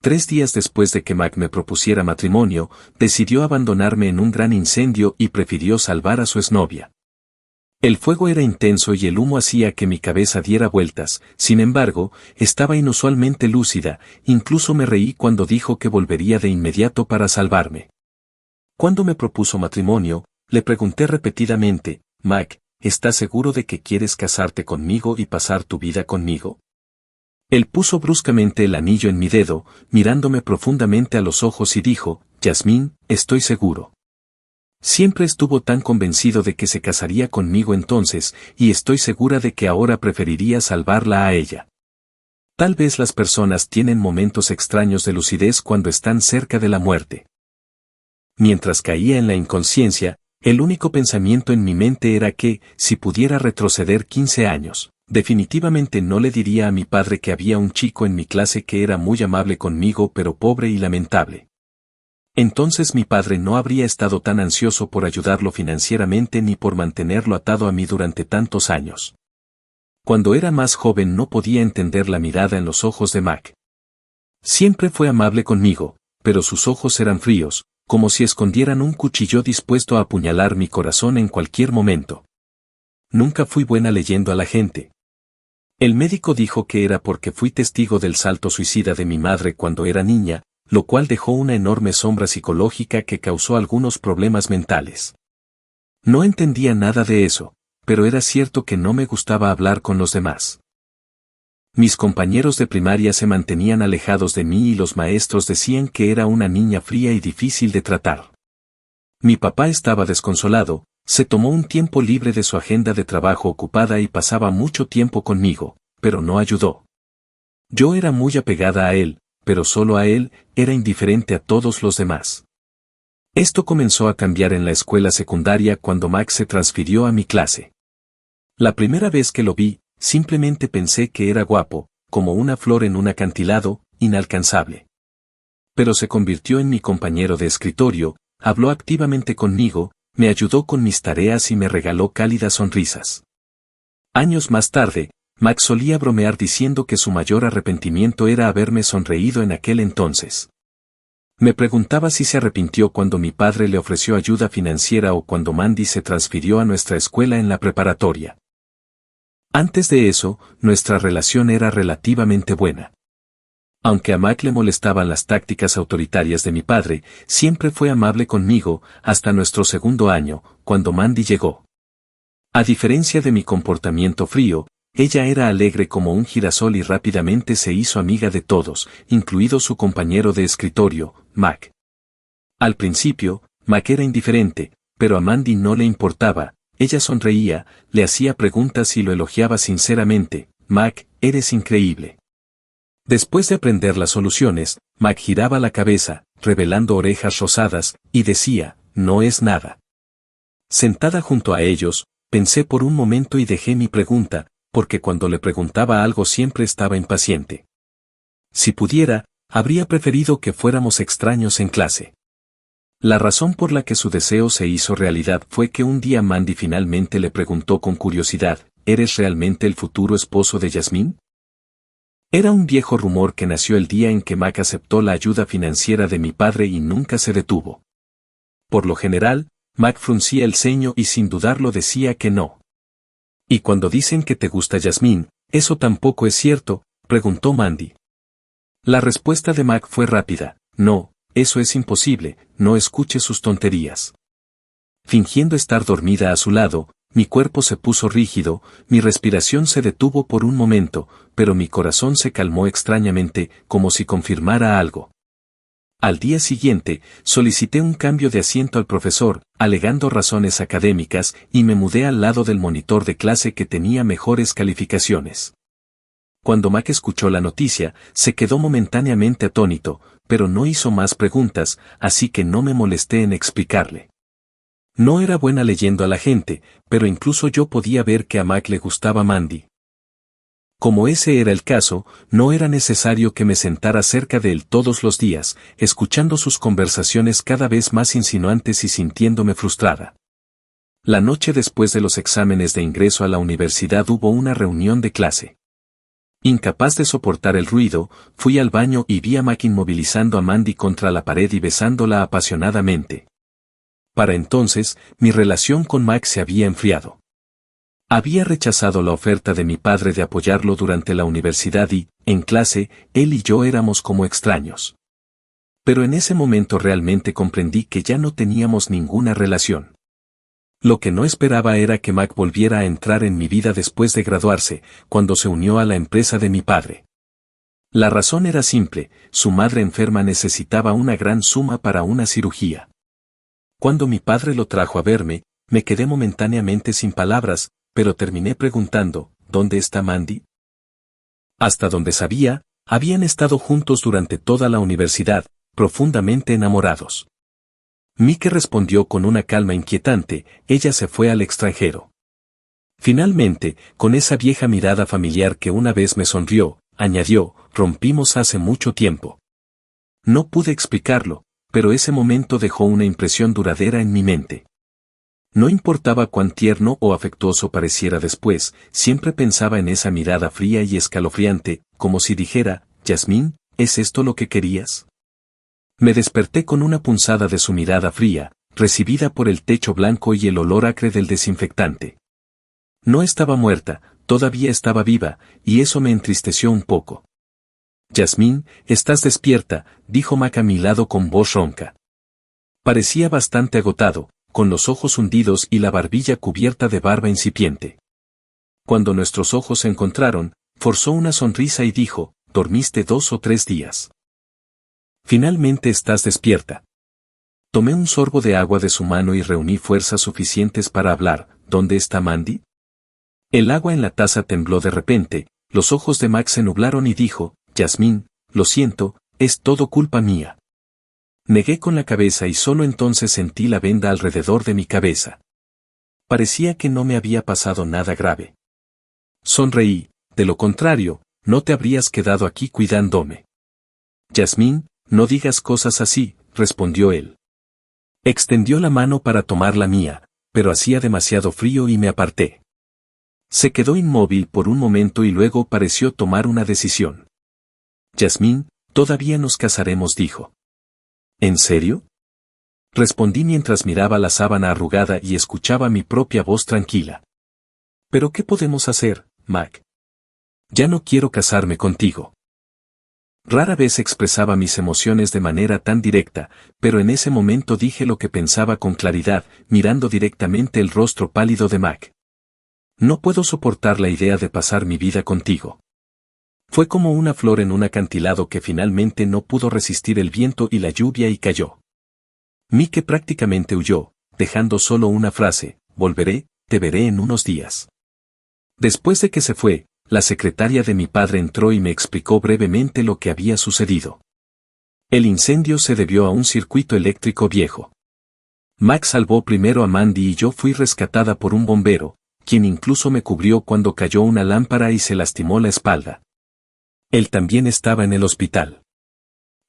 3 días después de que Mac me propusiera matrimonio, decidió abandonarme en un gran incendio y prefirió salvar a su exnovia. El fuego era intenso y el humo hacía que mi cabeza diera vueltas, sin embargo, estaba inusualmente lúcida, incluso me reí cuando dijo que volvería de inmediato para salvarme. Cuando me propuso matrimonio, le pregunté repetidamente, Mac, ¿estás seguro de que quieres casarte conmigo y pasar tu vida conmigo? Él puso bruscamente el anillo en mi dedo, mirándome profundamente a los ojos y dijo, Yasmín, estoy seguro. Siempre estuvo tan convencido de que se casaría conmigo entonces, y estoy segura de que ahora preferiría salvarla a ella. Tal vez las personas tienen momentos extraños de lucidez cuando están cerca de la muerte. Mientras caía en la inconsciencia, el único pensamiento en mi mente era que, si pudiera retroceder 15 años, definitivamente no le diría a mi padre que había un chico en mi clase que era muy amable conmigo pero pobre y lamentable. Entonces mi padre no habría estado tan ansioso por ayudarlo financieramente ni por mantenerlo atado a mí durante tantos años. Cuando era más joven no podía entender la mirada en los ojos de Mac. Siempre fue amable conmigo, pero sus ojos eran fríos, como si escondieran un cuchillo dispuesto a apuñalar mi corazón en cualquier momento. Nunca fui buena leyendo a la gente. El médico dijo que era porque fui testigo del salto suicida de mi madre cuando era niña, lo cual dejó una enorme sombra psicológica que causó algunos problemas mentales. No entendía nada de eso, pero era cierto que no me gustaba hablar con los demás. Mis compañeros de primaria se mantenían alejados de mí y los maestros decían que era una niña fría y difícil de tratar. Mi papá estaba desconsolado, se tomó un tiempo libre de su agenda de trabajo ocupada y pasaba mucho tiempo conmigo, pero no ayudó. Yo era muy apegada a él, pero solo a él, era indiferente a todos los demás. Esto comenzó a cambiar en la escuela secundaria cuando Mac se transfirió a mi clase. La primera vez que lo vi, simplemente pensé que era guapo, como una flor en un acantilado, inalcanzable. Pero se convirtió en mi compañero de escritorio, habló activamente conmigo, me ayudó con mis tareas y me regaló cálidas sonrisas. Años más tarde, Mac solía bromear diciendo que su mayor arrepentimiento era haberme sonreído en aquel entonces. Me preguntaba si se arrepintió cuando mi padre le ofreció ayuda financiera o cuando Mandy se transfirió a nuestra escuela en la preparatoria. Antes de eso, nuestra relación era relativamente buena. Aunque a Mac le molestaban las tácticas autoritarias de mi padre, siempre fue amable conmigo, hasta nuestro segundo año, cuando Mandy llegó. A diferencia de mi comportamiento frío, ella era alegre como un girasol y rápidamente se hizo amiga de todos, incluido su compañero de escritorio, Mac. Al principio, Mac era indiferente, pero a Mandy no le importaba, ella sonreía, le hacía preguntas y lo elogiaba sinceramente, Mac, eres increíble. Después de aprender las soluciones, Mac giraba la cabeza, revelando orejas rosadas, y decía, no es nada. Sentada junto a ellos, pensé por un momento y dejé mi pregunta, porque cuando le preguntaba algo siempre estaba impaciente. Si pudiera, habría preferido que fuéramos extraños en clase. La razón por la que su deseo se hizo realidad fue que un día Mandy finalmente le preguntó con curiosidad, ¿eres realmente el futuro esposo de Yasmín? Era un viejo rumor que nació el día en que Mac aceptó la ayuda financiera de mi padre y nunca se detuvo. Por lo general, Mac fruncía el ceño y sin dudarlo decía que no. ¿Y cuando dicen que te gusta Yasmín, eso tampoco es cierto?, preguntó Mandy. La respuesta de Mac fue rápida, no, eso es imposible, no escuche sus tonterías. Fingiendo estar dormida a su lado, mi cuerpo se puso rígido, mi respiración se detuvo por un momento, pero mi corazón se calmó extrañamente, como si confirmara algo. Al día siguiente, solicité un cambio de asiento al profesor, alegando razones académicas, y me mudé al lado del monitor de clase que tenía mejores calificaciones. Cuando Mac escuchó la noticia, se quedó momentáneamente atónito, pero no hizo más preguntas, así que no me molesté en explicarle. No era buena leyendo a la gente, pero incluso yo podía ver que a Mac le gustaba Mandy. Como ese era el caso, no era necesario que me sentara cerca de él todos los días, escuchando sus conversaciones cada vez más insinuantes y sintiéndome frustrada. La noche después de los exámenes de ingreso a la universidad hubo una reunión de clase. Incapaz de soportar el ruido, fui al baño y vi a Mac inmovilizando a Mandy contra la pared y besándola apasionadamente. Para entonces, mi relación con Mac se había enfriado. Había rechazado la oferta de mi padre de apoyarlo durante la universidad y, en clase, él y yo éramos como extraños. Pero en ese momento realmente comprendí que ya no teníamos ninguna relación. Lo que no esperaba era que Mac volviera a entrar en mi vida después de graduarse, cuando se unió a la empresa de mi padre. La razón era simple, su madre enferma necesitaba una gran suma para una cirugía. Cuando mi padre lo trajo a verme, me quedé momentáneamente sin palabras, pero terminé preguntando, ¿dónde está Mandy? Hasta donde sabía, habían estado juntos durante toda la universidad, profundamente enamorados. Mike respondió con una calma inquietante, ella se fue al extranjero. Finalmente, con esa vieja mirada familiar que una vez me sonrió, añadió, rompimos hace mucho tiempo. No pude explicarlo, pero ese momento dejó una impresión duradera en mi mente. No importaba cuán tierno o afectuoso pareciera después, siempre pensaba en esa mirada fría y escalofriante, como si dijera, Yasmín, ¿es esto lo que querías? Me desperté con una punzada de su mirada fría, recibida por el techo blanco y el olor acre del desinfectante. No estaba muerta, todavía estaba viva, y eso me entristeció un poco. Yasmín, estás despierta, dijo Mac a mi lado con voz ronca. Parecía bastante agotado, con los ojos hundidos y la barbilla cubierta de barba incipiente. Cuando nuestros ojos se encontraron, forzó una sonrisa y dijo, ¿dormiste 2 o 3 días? Finalmente estás despierta. Tomé un sorbo de agua de su mano y reuní fuerzas suficientes para hablar, ¿dónde está Mandy? El agua en la taza tembló de repente, los ojos de Max se nublaron y dijo, Yasmín, lo siento, es todo culpa mía. Negué con la cabeza y solo entonces sentí la venda alrededor de mi cabeza. Parecía que no me había pasado nada grave. Sonreí, de lo contrario, no te habrías quedado aquí cuidándome. Yasmín, no digas cosas así, respondió él. Extendió la mano para tomar la mía, pero hacía demasiado frío y me aparté. Se quedó inmóvil por un momento y luego pareció tomar una decisión. Yasmín, todavía nos casaremos, dijo. ¿En serio? Respondí mientras miraba la sábana arrugada y escuchaba mi propia voz tranquila. ¿Pero qué podemos hacer, Mac? Ya no quiero casarme contigo. Rara vez expresaba mis emociones de manera tan directa, pero en ese momento dije lo que pensaba con claridad, mirando directamente el rostro pálido de Mac. No puedo soportar la idea de pasar mi vida contigo. Fue como una flor en un acantilado que finalmente no pudo resistir el viento y la lluvia y cayó. Mike prácticamente huyó, dejando solo una frase, volveré, te veré en unos días. Después de que se fue, la secretaria de mi padre entró y me explicó brevemente lo que había sucedido. El incendio se debió a un circuito eléctrico viejo. Max salvó primero a Mandy y yo fui rescatada por un bombero, quien incluso me cubrió cuando cayó una lámpara y se lastimó la espalda. Él también estaba en el hospital.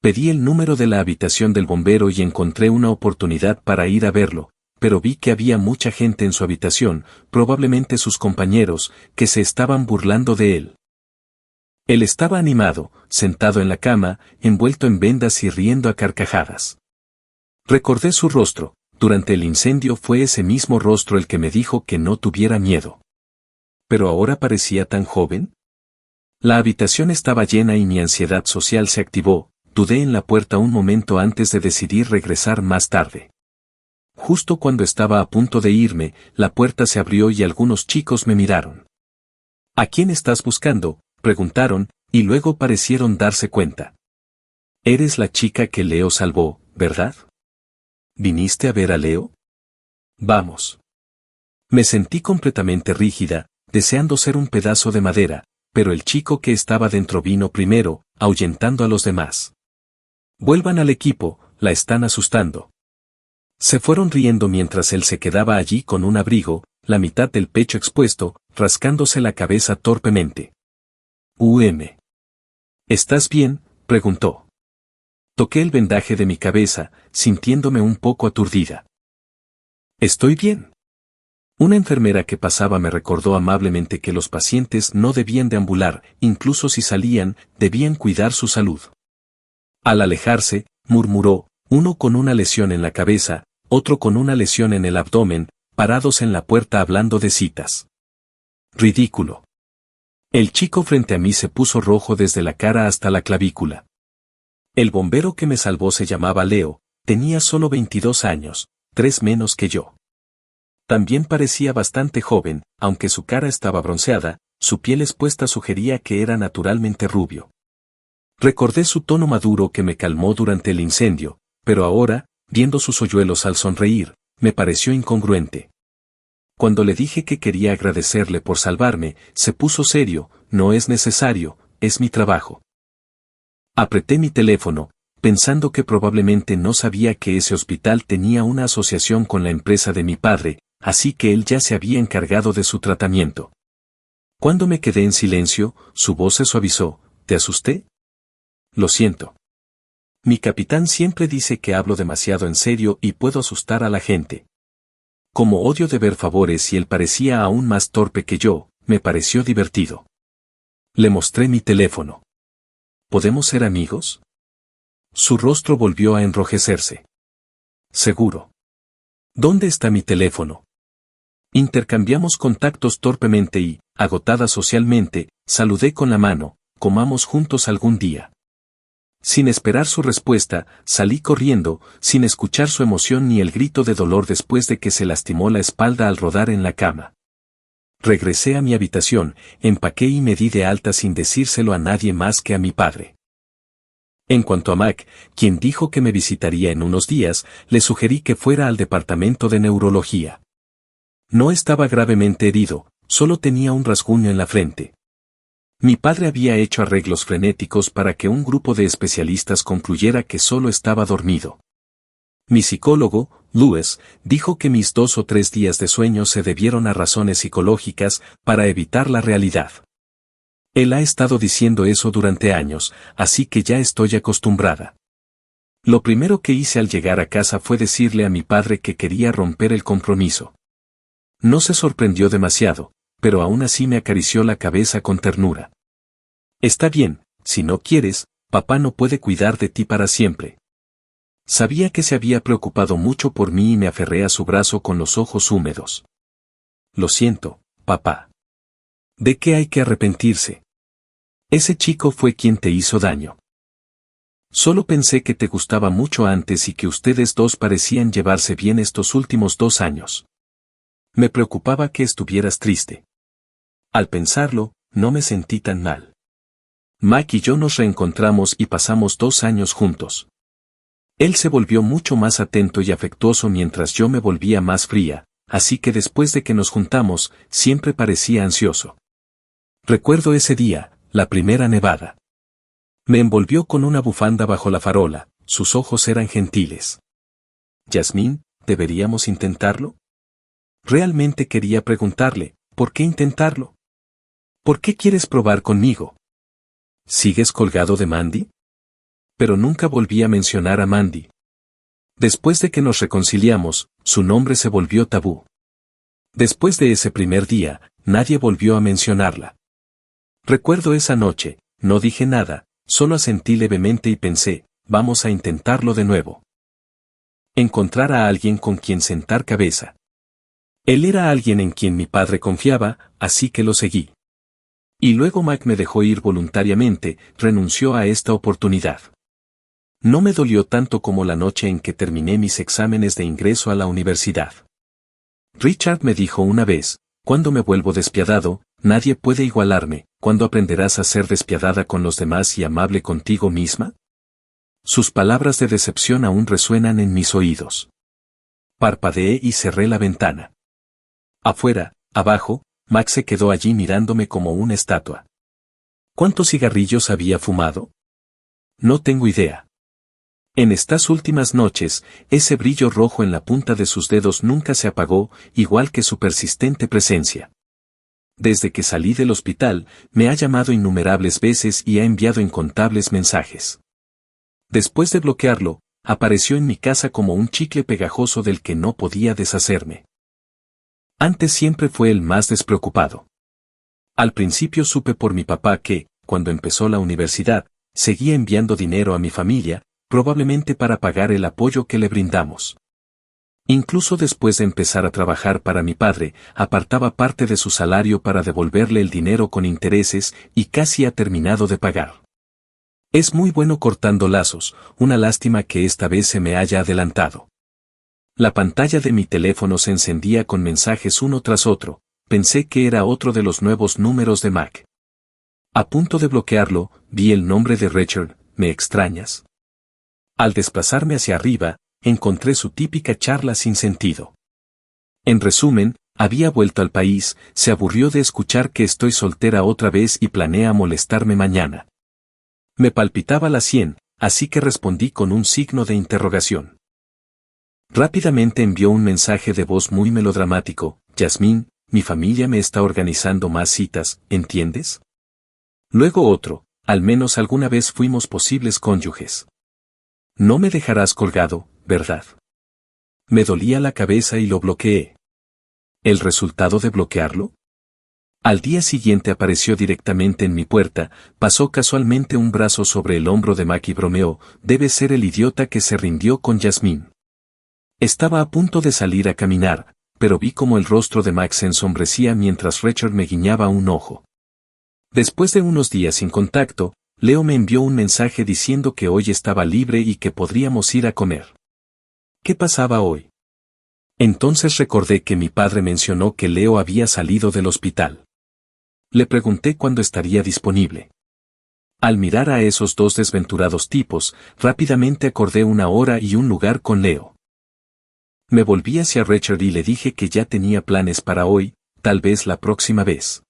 Pedí el número de la habitación del bombero y encontré una oportunidad para ir a verlo, pero vi que había mucha gente en su habitación, probablemente sus compañeros, que se estaban burlando de él. Él estaba animado, sentado en la cama, envuelto en vendas y riendo a carcajadas. Recordé su rostro, durante el incendio fue ese mismo rostro el que me dijo que no tuviera miedo. ¿Pero ahora parecía tan joven? La habitación estaba llena y mi ansiedad social se activó, dudé en la puerta un momento antes de decidir regresar más tarde. Justo cuando estaba a punto de irme, la puerta se abrió y algunos chicos me miraron. ¿A quién estás buscando?, preguntaron, y luego parecieron darse cuenta. Eres la chica que Leo salvó, ¿verdad? ¿Viniste a ver a Leo? Vamos. Me sentí completamente rígida, deseando ser un pedazo de madera, pero el chico que estaba dentro vino primero, ahuyentando a los demás. Vuelvan al equipo, la están asustando. Se fueron riendo mientras él se quedaba allí con un abrigo, la mitad del pecho expuesto, rascándose la cabeza torpemente. ¿Estás bien?, preguntó. Toqué el vendaje de mi cabeza, sintiéndome un poco aturdida. Estoy bien. Una enfermera que pasaba me recordó amablemente que los pacientes no debían deambular, incluso si salían, debían cuidar su salud. Al alejarse, murmuró, uno con una lesión en la cabeza, otro con una lesión en el abdomen, parados en la puerta hablando de citas. Ridículo. El chico frente a mí se puso rojo desde la cara hasta la clavícula. El bombero que me salvó se llamaba Leo, tenía solo 22 años, 3 menos que yo. También parecía bastante joven, aunque su cara estaba bronceada, su piel expuesta sugería que era naturalmente rubio. Recordé su tono maduro que me calmó durante el incendio, pero ahora, viendo sus hoyuelos al sonreír, me pareció incongruente. Cuando le dije que quería agradecerle por salvarme, se puso serio, no es necesario, es mi trabajo. Apreté mi teléfono, pensando que probablemente no sabía que ese hospital tenía una asociación con la empresa de mi padre, así que él ya se había encargado de su tratamiento. Cuando me quedé en silencio, su voz se suavizó, ¿te asusté? Lo siento. Mi capitán siempre dice que hablo demasiado en serio y puedo asustar a la gente. Como odio deber favores y él parecía aún más torpe que yo, me pareció divertido. Le mostré mi teléfono. ¿Podemos ser amigos? Su rostro volvió a enrojecerse. Seguro. ¿Dónde está mi teléfono? Intercambiamos contactos torpemente y, agotada socialmente, saludé con la mano, comamos juntos algún día. Sin esperar su respuesta, salí corriendo, sin escuchar su emoción ni el grito de dolor después de que se lastimó la espalda al rodar en la cama. Regresé a mi habitación, empaqué y me di de alta sin decírselo a nadie más que a mi padre. En cuanto a Mac, quien dijo que me visitaría en unos días, le sugerí que fuera al departamento de neurología. No estaba gravemente herido, solo tenía un rasguño en la frente. Mi padre había hecho arreglos frenéticos para que un grupo de especialistas concluyera que solo estaba dormido. Mi psicólogo, Lewis, dijo que mis 2 o 3 días de sueño se debieron a razones psicológicas para evitar la realidad. Él ha estado diciendo eso durante años, así que ya estoy acostumbrada. Lo primero que hice al llegar a casa fue decirle a mi padre que quería romper el compromiso. No se sorprendió demasiado, pero aún así me acarició la cabeza con ternura. Está bien, si no quieres, papá no puede cuidar de ti para siempre. Sabía que se había preocupado mucho por mí y me aferré a su brazo con los ojos húmedos. Lo siento, papá. ¿De qué hay que arrepentirse? Ese chico fue quien te hizo daño. Solo pensé que te gustaba mucho antes y que ustedes dos parecían llevarse bien estos últimos 2 años. Me preocupaba que estuvieras triste. Al pensarlo, no me sentí tan mal. Mac y yo nos reencontramos y pasamos 2 años juntos. Él se volvió mucho más atento y afectuoso mientras yo me volvía más fría, así que después de que nos juntamos, siempre parecía ansioso. Recuerdo ese día, la primera nevada. Me envolvió con una bufanda bajo la farola, sus ojos eran gentiles. Yasmín, ¿deberíamos intentarlo? Realmente quería preguntarle, ¿por qué intentarlo? ¿Por qué quieres probar conmigo? ¿Sigues colgado de Mandy? Pero nunca volví a mencionar a Mandy. Después de que nos reconciliamos, su nombre se volvió tabú. Después de ese primer día, nadie volvió a mencionarla. Recuerdo esa noche, no dije nada, solo asentí levemente y pensé, vamos a intentarlo de nuevo. Encontrar a alguien con quien sentar cabeza. Él era alguien en quien mi padre confiaba, así que lo seguí. Y luego Mac me dejó ir voluntariamente, renunció a esta oportunidad. No me dolió tanto como la noche en que terminé mis exámenes de ingreso a la universidad. Richard me dijo una vez, cuando me vuelvo despiadado, nadie puede igualarme, ¿cuándo aprenderás a ser despiadada con los demás y amable contigo misma? Sus palabras de decepción aún resuenan en mis oídos. Parpadeé y cerré la ventana. Afuera, abajo, Max se quedó allí mirándome como una estatua. ¿Cuántos cigarrillos había fumado? No tengo idea. En estas últimas noches, ese brillo rojo en la punta de sus dedos nunca se apagó, igual que su persistente presencia. Desde que salí del hospital, me ha llamado innumerables veces y ha enviado incontables mensajes. Después de bloquearlo, apareció en mi casa como un chicle pegajoso del que no podía deshacerme. Antes siempre fue el más despreocupado. Al principio supe por mi papá que, cuando empezó la universidad, seguía enviando dinero a mi familia, probablemente para pagar el apoyo que le brindamos. Incluso después de empezar a trabajar para mi padre, apartaba parte de su salario para devolverle el dinero con intereses y casi ha terminado de pagar. Es muy bueno cortando lazos, una lástima que esta vez se me haya adelantado. La pantalla de mi teléfono se encendía con mensajes uno tras otro, pensé que era otro de los nuevos números de Mac. A punto de bloquearlo, vi el nombre de Richard, ¿me extrañas? Al desplazarme hacia arriba, encontré su típica charla sin sentido. En resumen, había vuelto al país, se aburrió de escuchar que estoy soltera otra vez y planea molestarme mañana. Me palpitaba la sien, así que respondí con un signo de interrogación. Rápidamente envió un mensaje de voz muy melodramático: Yasmín, mi familia me está organizando más citas, ¿entiendes? Luego otro: al menos alguna vez fuimos posibles cónyuges. No me dejarás colgado, ¿verdad? Me dolía la cabeza y lo bloqueé. ¿El resultado de bloquearlo? Al día siguiente apareció directamente en mi puerta, pasó casualmente un brazo sobre el hombro de Mac y bromeó: debe ser el idiota que se rindió con Yasmín. Estaba a punto de salir a caminar, pero vi como el rostro de Mac se ensombrecía mientras Richard me guiñaba un ojo. Después de unos días sin contacto, Leo me envió un mensaje diciendo que hoy estaba libre y que podríamos ir a comer. ¿Qué pasaba hoy? Entonces recordé que mi padre mencionó que Leo había salido del hospital. Le pregunté cuándo estaría disponible. Al mirar a esos dos desventurados tipos, rápidamente acordé una hora y un lugar con Leo. Me volví hacia Richard y le dije que ya tenía planes para hoy, tal vez la próxima vez.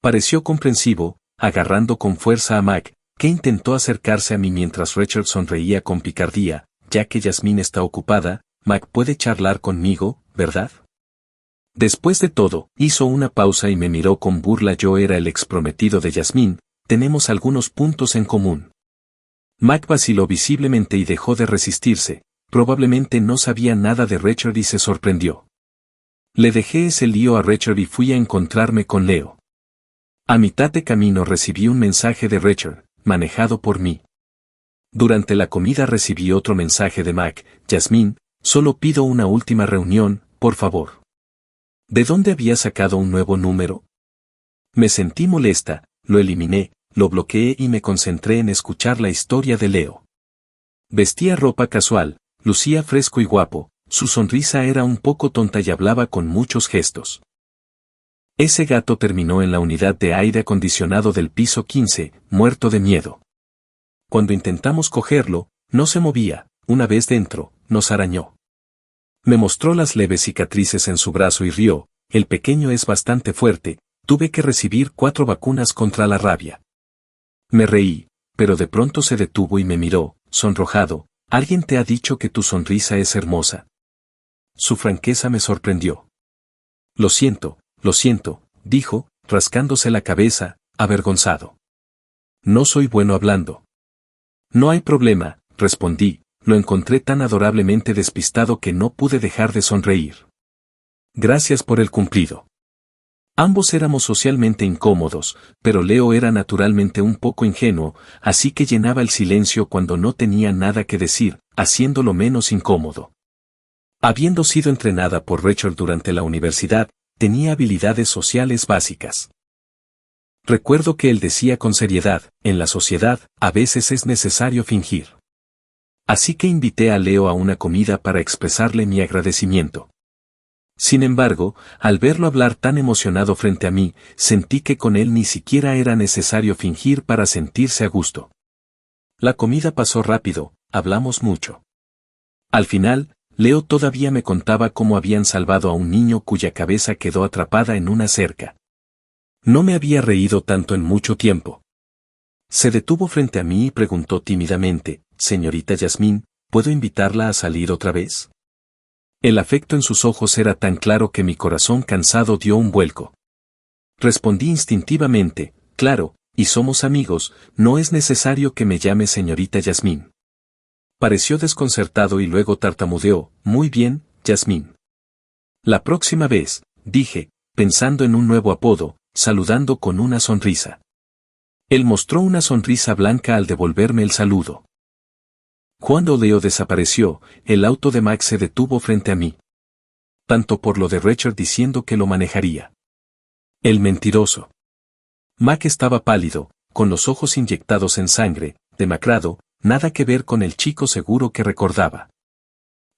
Pareció comprensivo, agarrando con fuerza a Mac, que intentó acercarse a mí mientras Richard sonreía con picardía: ya que Yasmín está ocupada, Mac puede charlar conmigo, ¿verdad? Después de todo, hizo una pausa y me miró con burla. Yo era el exprometido de Yasmín, tenemos algunos puntos en común. Mac vaciló visiblemente y dejó de resistirse, probablemente no sabía nada de Richard y se sorprendió. Le dejé ese lío a Richard y fui a encontrarme con Leo. A mitad de camino recibí un mensaje de Richard, manejado por mí. Durante la comida recibí otro mensaje de Mac: Yasmín, solo pido una última reunión, por favor. ¿De dónde había sacado un nuevo número? Me sentí molesta, lo eliminé, lo bloqueé y me concentré en escuchar la historia de Leo. Vestía ropa casual, lucía fresco y guapo, su sonrisa era un poco tonta y hablaba con muchos gestos. Ese gato terminó en la unidad de aire acondicionado del piso 15, muerto de miedo. Cuando intentamos cogerlo, no se movía, una vez dentro, nos arañó. Me mostró las leves cicatrices en su brazo y rió: el pequeño es bastante fuerte, tuve que recibir 4 vacunas contra la rabia. Me reí, pero de pronto se detuvo y me miró, sonrojado: ¿alguien te ha dicho que tu sonrisa es hermosa? Su franqueza me sorprendió. Lo siento, dijo, rascándose la cabeza, avergonzado. No soy bueno hablando. No hay problema, respondí, lo encontré tan adorablemente despistado que no pude dejar de sonreír. Gracias por el cumplido. Ambos éramos socialmente incómodos, pero Leo era naturalmente un poco ingenuo, así que llenaba el silencio cuando no tenía nada que decir, haciéndolo menos incómodo. Habiendo sido entrenada por Richard durante la universidad, tenía habilidades sociales básicas. Recuerdo que él decía con seriedad: en la sociedad, a veces es necesario fingir. Así que invité a Leo a una comida para expresarle mi agradecimiento. Sin embargo, al verlo hablar tan emocionado frente a mí, sentí que con él ni siquiera era necesario fingir para sentirse a gusto. La comida pasó rápido, hablamos mucho. Al final, Leo todavía me contaba cómo habían salvado a un niño cuya cabeza quedó atrapada en una cerca. No me había reído tanto en mucho tiempo. Se detuvo frente a mí y preguntó tímidamente: señorita Yasmín, ¿puedo invitarla a salir otra vez? El afecto en sus ojos era tan claro que mi corazón cansado dio un vuelco. Respondí instintivamente: claro, y somos amigos, no es necesario que me llame señorita Yasmín. Pareció desconcertado y luego tartamudeó: muy bien, Yasmín. La próxima vez, dije, pensando en un nuevo apodo, saludando con una sonrisa. Él mostró una sonrisa blanca al devolverme el saludo. Cuando Leo desapareció, el auto de Mac se detuvo frente a mí. Tanto por lo de Richard diciendo que lo manejaría. El mentiroso. Mac estaba pálido, con los ojos inyectados en sangre, demacrado, nada que ver con el chico seguro que recordaba.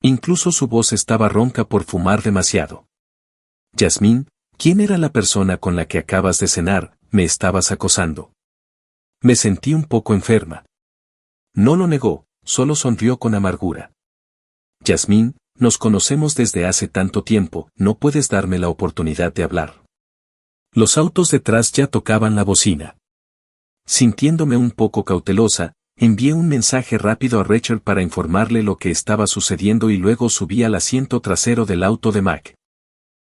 Incluso su voz estaba ronca por fumar demasiado. Yasmín, ¿quién era la persona con la que acabas de cenar? Me estabas acosando. Me sentí un poco enferma. No lo negó, solo sonrió con amargura. Yasmín, nos conocemos desde hace tanto tiempo, no puedes darme la oportunidad de hablar. Los autos detrás ya tocaban la bocina. Sintiéndome un poco cautelosa, envié un mensaje rápido a Richard para informarle lo que estaba sucediendo y luego subí al asiento trasero del auto de Mac.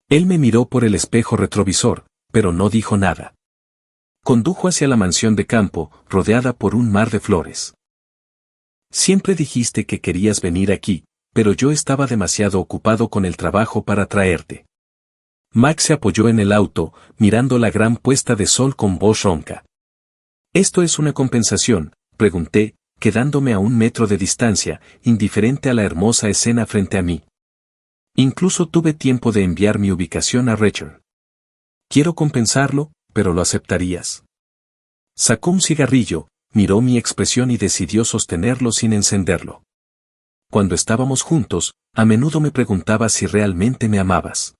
Él me miró por el espejo retrovisor, pero no dijo nada. Condujo hacia la mansión de campo, rodeada por un mar de flores. Siempre dijiste que querías venir aquí, pero yo estaba demasiado ocupado con el trabajo para traerte. Mac se apoyó en el auto, mirando la gran puesta de sol con voz ronca. ¿Esto es una compensación?, pregunté, quedándome a 1 metro de distancia, indiferente a la hermosa escena frente a mí. Incluso tuve tiempo de enviar mi ubicación a Richard. Quiero compensarlo, pero lo aceptarías. Sacó un cigarrillo, miró mi expresión y decidió sostenerlo sin encenderlo. Cuando estábamos juntos, a menudo me preguntaba si realmente me amabas.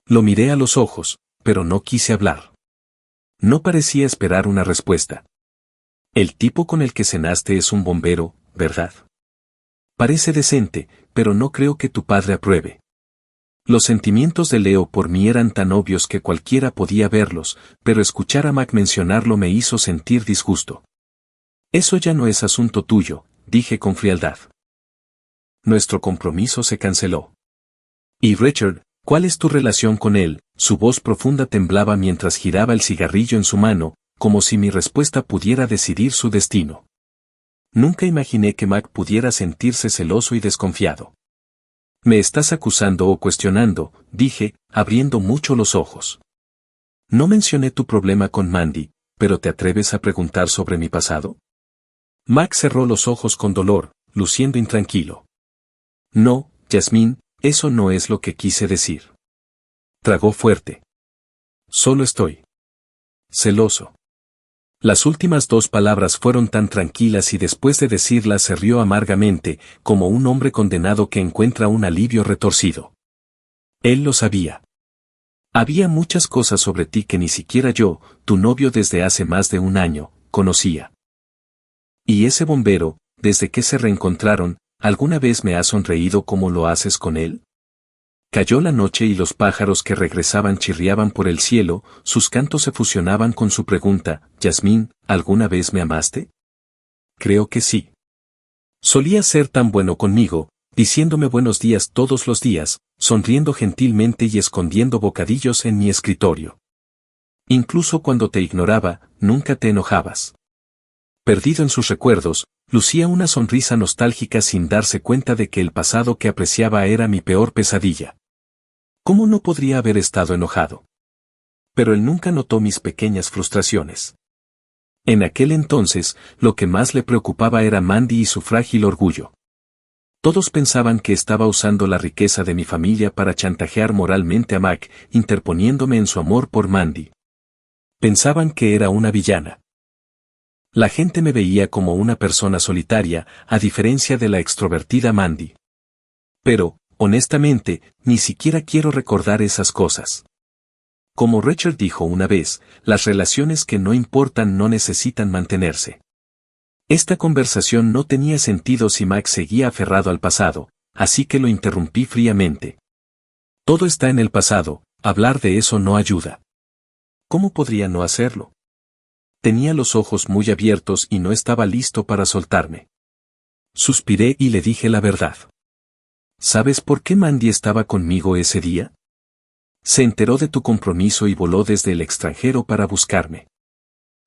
Lo miré a los ojos, pero no quise hablar. No parecía esperar una respuesta. El tipo con el que cenaste es un bombero, ¿verdad? Parece decente, pero no creo que tu padre apruebe. Los sentimientos de Leo por mí eran tan obvios que cualquiera podía verlos, pero escuchar a Mac mencionarlo me hizo sentir disgusto. Eso ya no es asunto tuyo, dije con frialdad. Nuestro compromiso se canceló. ¿Y Richard, cuál es tu relación con él? Su voz profunda temblaba mientras giraba el cigarrillo en su mano, como si mi respuesta pudiera decidir su destino. Nunca imaginé que Mac pudiera sentirse celoso y desconfiado. ¿Me estás acusando o cuestionando?, dije, abriendo mucho los ojos. No mencioné tu problema con Mandy, pero ¿te atreves a preguntar sobre mi pasado? Mac cerró los ojos con dolor, luciendo intranquilo. No, Yasmín, eso no es lo que quise decir. Tragó fuerte. Solo estoy celoso. Las últimas 2 palabras fueron tan tranquilas y después de decirlas se rió amargamente, como un hombre condenado que encuentra un alivio retorcido. Él lo sabía. Había muchas cosas sobre ti que ni siquiera yo, tu novio desde hace más de 1 año, conocía. Y ese bombero, desde que se reencontraron, ¿alguna vez me has sonreído como lo haces con él? Cayó la noche y los pájaros que regresaban chirriaban por el cielo, sus cantos se fusionaban con su pregunta, Yasmín, ¿alguna vez me amaste? Creo que sí. Solía ser tan bueno conmigo, diciéndome buenos días todos los días, sonriendo gentilmente y escondiendo bocadillos en mi escritorio. Incluso cuando te ignoraba, nunca te enojabas. Perdido en sus recuerdos, lucía una sonrisa nostálgica sin darse cuenta de que el pasado que apreciaba era mi peor pesadilla. ¿Cómo no podría haber estado enojado? Pero él nunca notó mis pequeñas frustraciones. En aquel entonces, lo que más le preocupaba era Mandy y su frágil orgullo. Todos pensaban que estaba usando la riqueza de mi familia para chantajear moralmente a Mac, interponiéndome en su amor por Mandy. Pensaban que era una villana. La gente me veía como una persona solitaria, a diferencia de la extrovertida Mandy. Pero, honestamente, ni siquiera quiero recordar esas cosas. Como Richard dijo una vez, las relaciones que no importan no necesitan mantenerse. Esta conversación no tenía sentido si Mac seguía aferrado al pasado, así que lo interrumpí fríamente. Todo está en el pasado, hablar de eso no ayuda. ¿Cómo podría no hacerlo? Tenía los ojos muy abiertos y no estaba listo para soltarme. Suspiré y le dije la verdad. ¿Sabes por qué Mandy estaba conmigo ese día? Se enteró de tu compromiso y voló desde el extranjero para buscarme.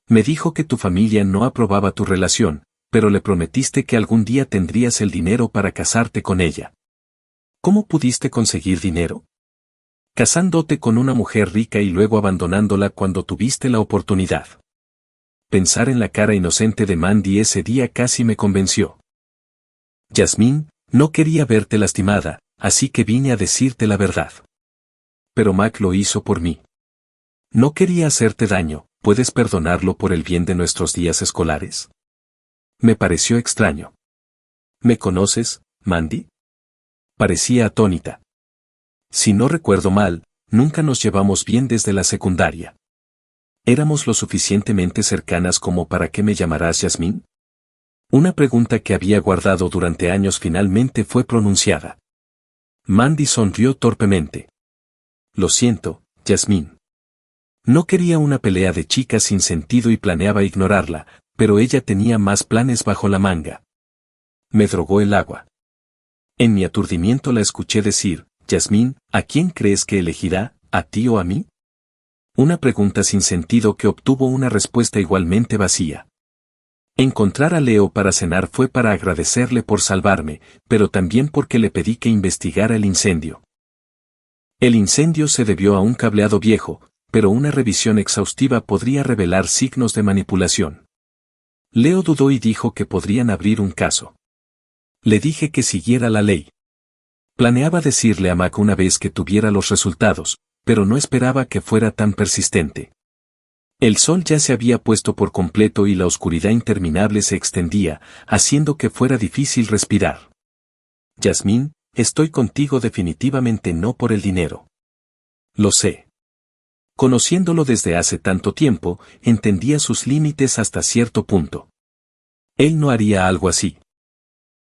Me dijo que tu familia no aprobaba tu relación, pero le prometiste que algún día tendrías el dinero para casarte con ella. ¿Cómo pudiste conseguir dinero? Casándote con una mujer rica y luego abandonándola cuando tuviste la oportunidad. Pensar en la cara inocente de Mandy ese día casi me convenció. Yasmín, no quería verte lastimada, así que vine a decirte la verdad. Pero Mac lo hizo por mí. No quería hacerte daño, ¿puedes perdonarlo por el bien de nuestros días escolares? Me pareció extraño. ¿Me conoces, Mandy? Parecía atónita. Si no recuerdo mal, nunca nos llevamos bien desde la secundaria. ¿Éramos lo suficientemente cercanas como para que me llamaras Yasmín? Una pregunta que había guardado durante años finalmente fue pronunciada. Mandy sonrió torpemente. Lo siento, Yasmín. No quería una pelea de chicas sin sentido y planeaba ignorarla, pero ella tenía más planes bajo la manga. Me drogó el agua. En mi aturdimiento la escuché decir, Yasmín, ¿a quién crees que elegirá, a ti o a mí? Una pregunta sin sentido que obtuvo una respuesta igualmente vacía. Encontrar a Leo para cenar fue para agradecerle por salvarme, pero también porque le pedí que investigara el incendio. El incendio se debió a un cableado viejo, pero una revisión exhaustiva podría revelar signos de manipulación. Leo dudó y dijo que podrían abrir un caso. Le dije que siguiera la ley. Planeaba decirle a Mac una vez que tuviera los resultados, pero no esperaba que fuera tan persistente. El sol ya se había puesto por completo y la oscuridad interminable se extendía, haciendo que fuera difícil respirar. Yasmín, estoy contigo definitivamente no por el dinero. Lo sé. Conociéndolo desde hace tanto tiempo, entendía sus límites hasta cierto punto. Él no haría algo así.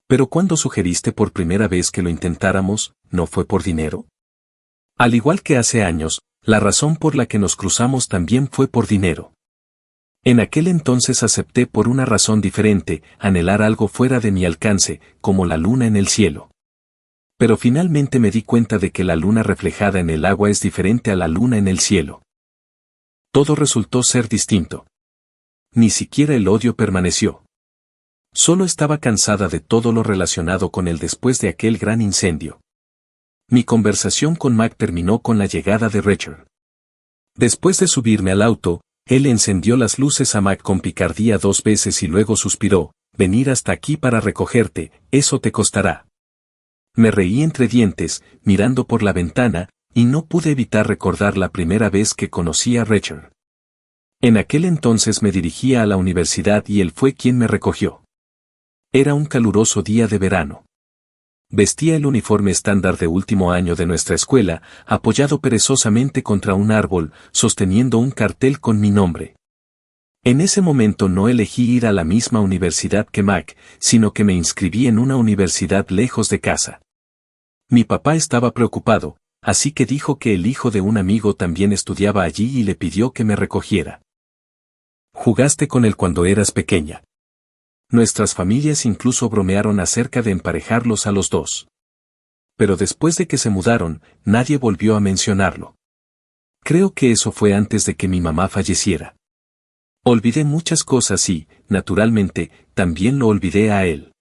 Pero cuando sugeriste por primera vez que lo intentáramos, ¿no fue por dinero? Al igual que hace años, la razón por la que nos cruzamos también fue por dinero. En aquel entonces acepté por una razón diferente, anhelar algo fuera de mi alcance, como la luna en el cielo. Pero finalmente me di cuenta de que la luna reflejada en el agua es diferente a la luna en el cielo. Todo resultó ser distinto. Ni siquiera el odio permaneció. Solo estaba cansada de todo lo relacionado con él después de aquel gran incendio. Mi conversación con Mac terminó con la llegada de Richard. Después de subirme al auto, él encendió las luces a Mac con picardía 2 veces y luego suspiró, venir hasta aquí para recogerte, eso te costará. Me reí entre dientes, mirando por la ventana, y no pude evitar recordar la primera vez que conocí a Richard. En aquel entonces me dirigía a la universidad y él fue quien me recogió. Era un caluroso día de verano. Vestía el uniforme estándar de último año de nuestra escuela, apoyado perezosamente contra un árbol, sosteniendo un cartel con mi nombre. En ese momento no elegí ir a la misma universidad que Mac, sino que me inscribí en una universidad lejos de casa. Mi papá estaba preocupado, así que dijo que el hijo de un amigo también estudiaba allí y le pidió que me recogiera. ¿Jugaste con él cuando eras pequeña? Nuestras familias incluso bromearon acerca de emparejarlos a los dos. Pero después de que se mudaron, nadie volvió a mencionarlo. Creo que eso fue antes de que mi mamá falleciera. Olvidé muchas cosas y, naturalmente, también lo olvidé a él.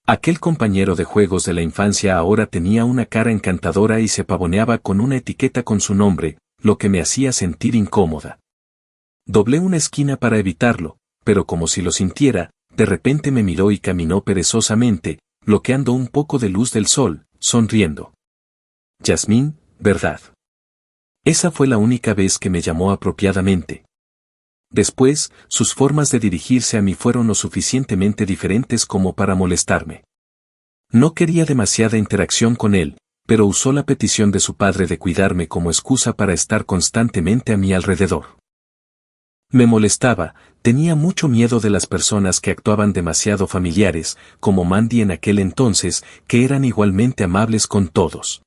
Aquel compañero de juegos de la infancia ahora tenía una cara encantadora y se pavoneaba con una etiqueta con su nombre, lo que me hacía sentir incómoda. Doblé una esquina para evitarlo, pero como si lo sintiera, de repente me miró y caminó perezosamente, bloqueando un poco de luz del sol, sonriendo. Yasmín, ¿verdad? Esa fue la única vez que me llamó apropiadamente. Después, sus formas de dirigirse a mí fueron lo suficientemente diferentes como para molestarme. No quería demasiada interacción con él, pero usó la petición de su padre de cuidarme como excusa para estar constantemente a mi alrededor. Me molestaba, tenía mucho miedo de las personas que actuaban demasiado familiares, como Mandy en aquel entonces, que eran igualmente amables con todos.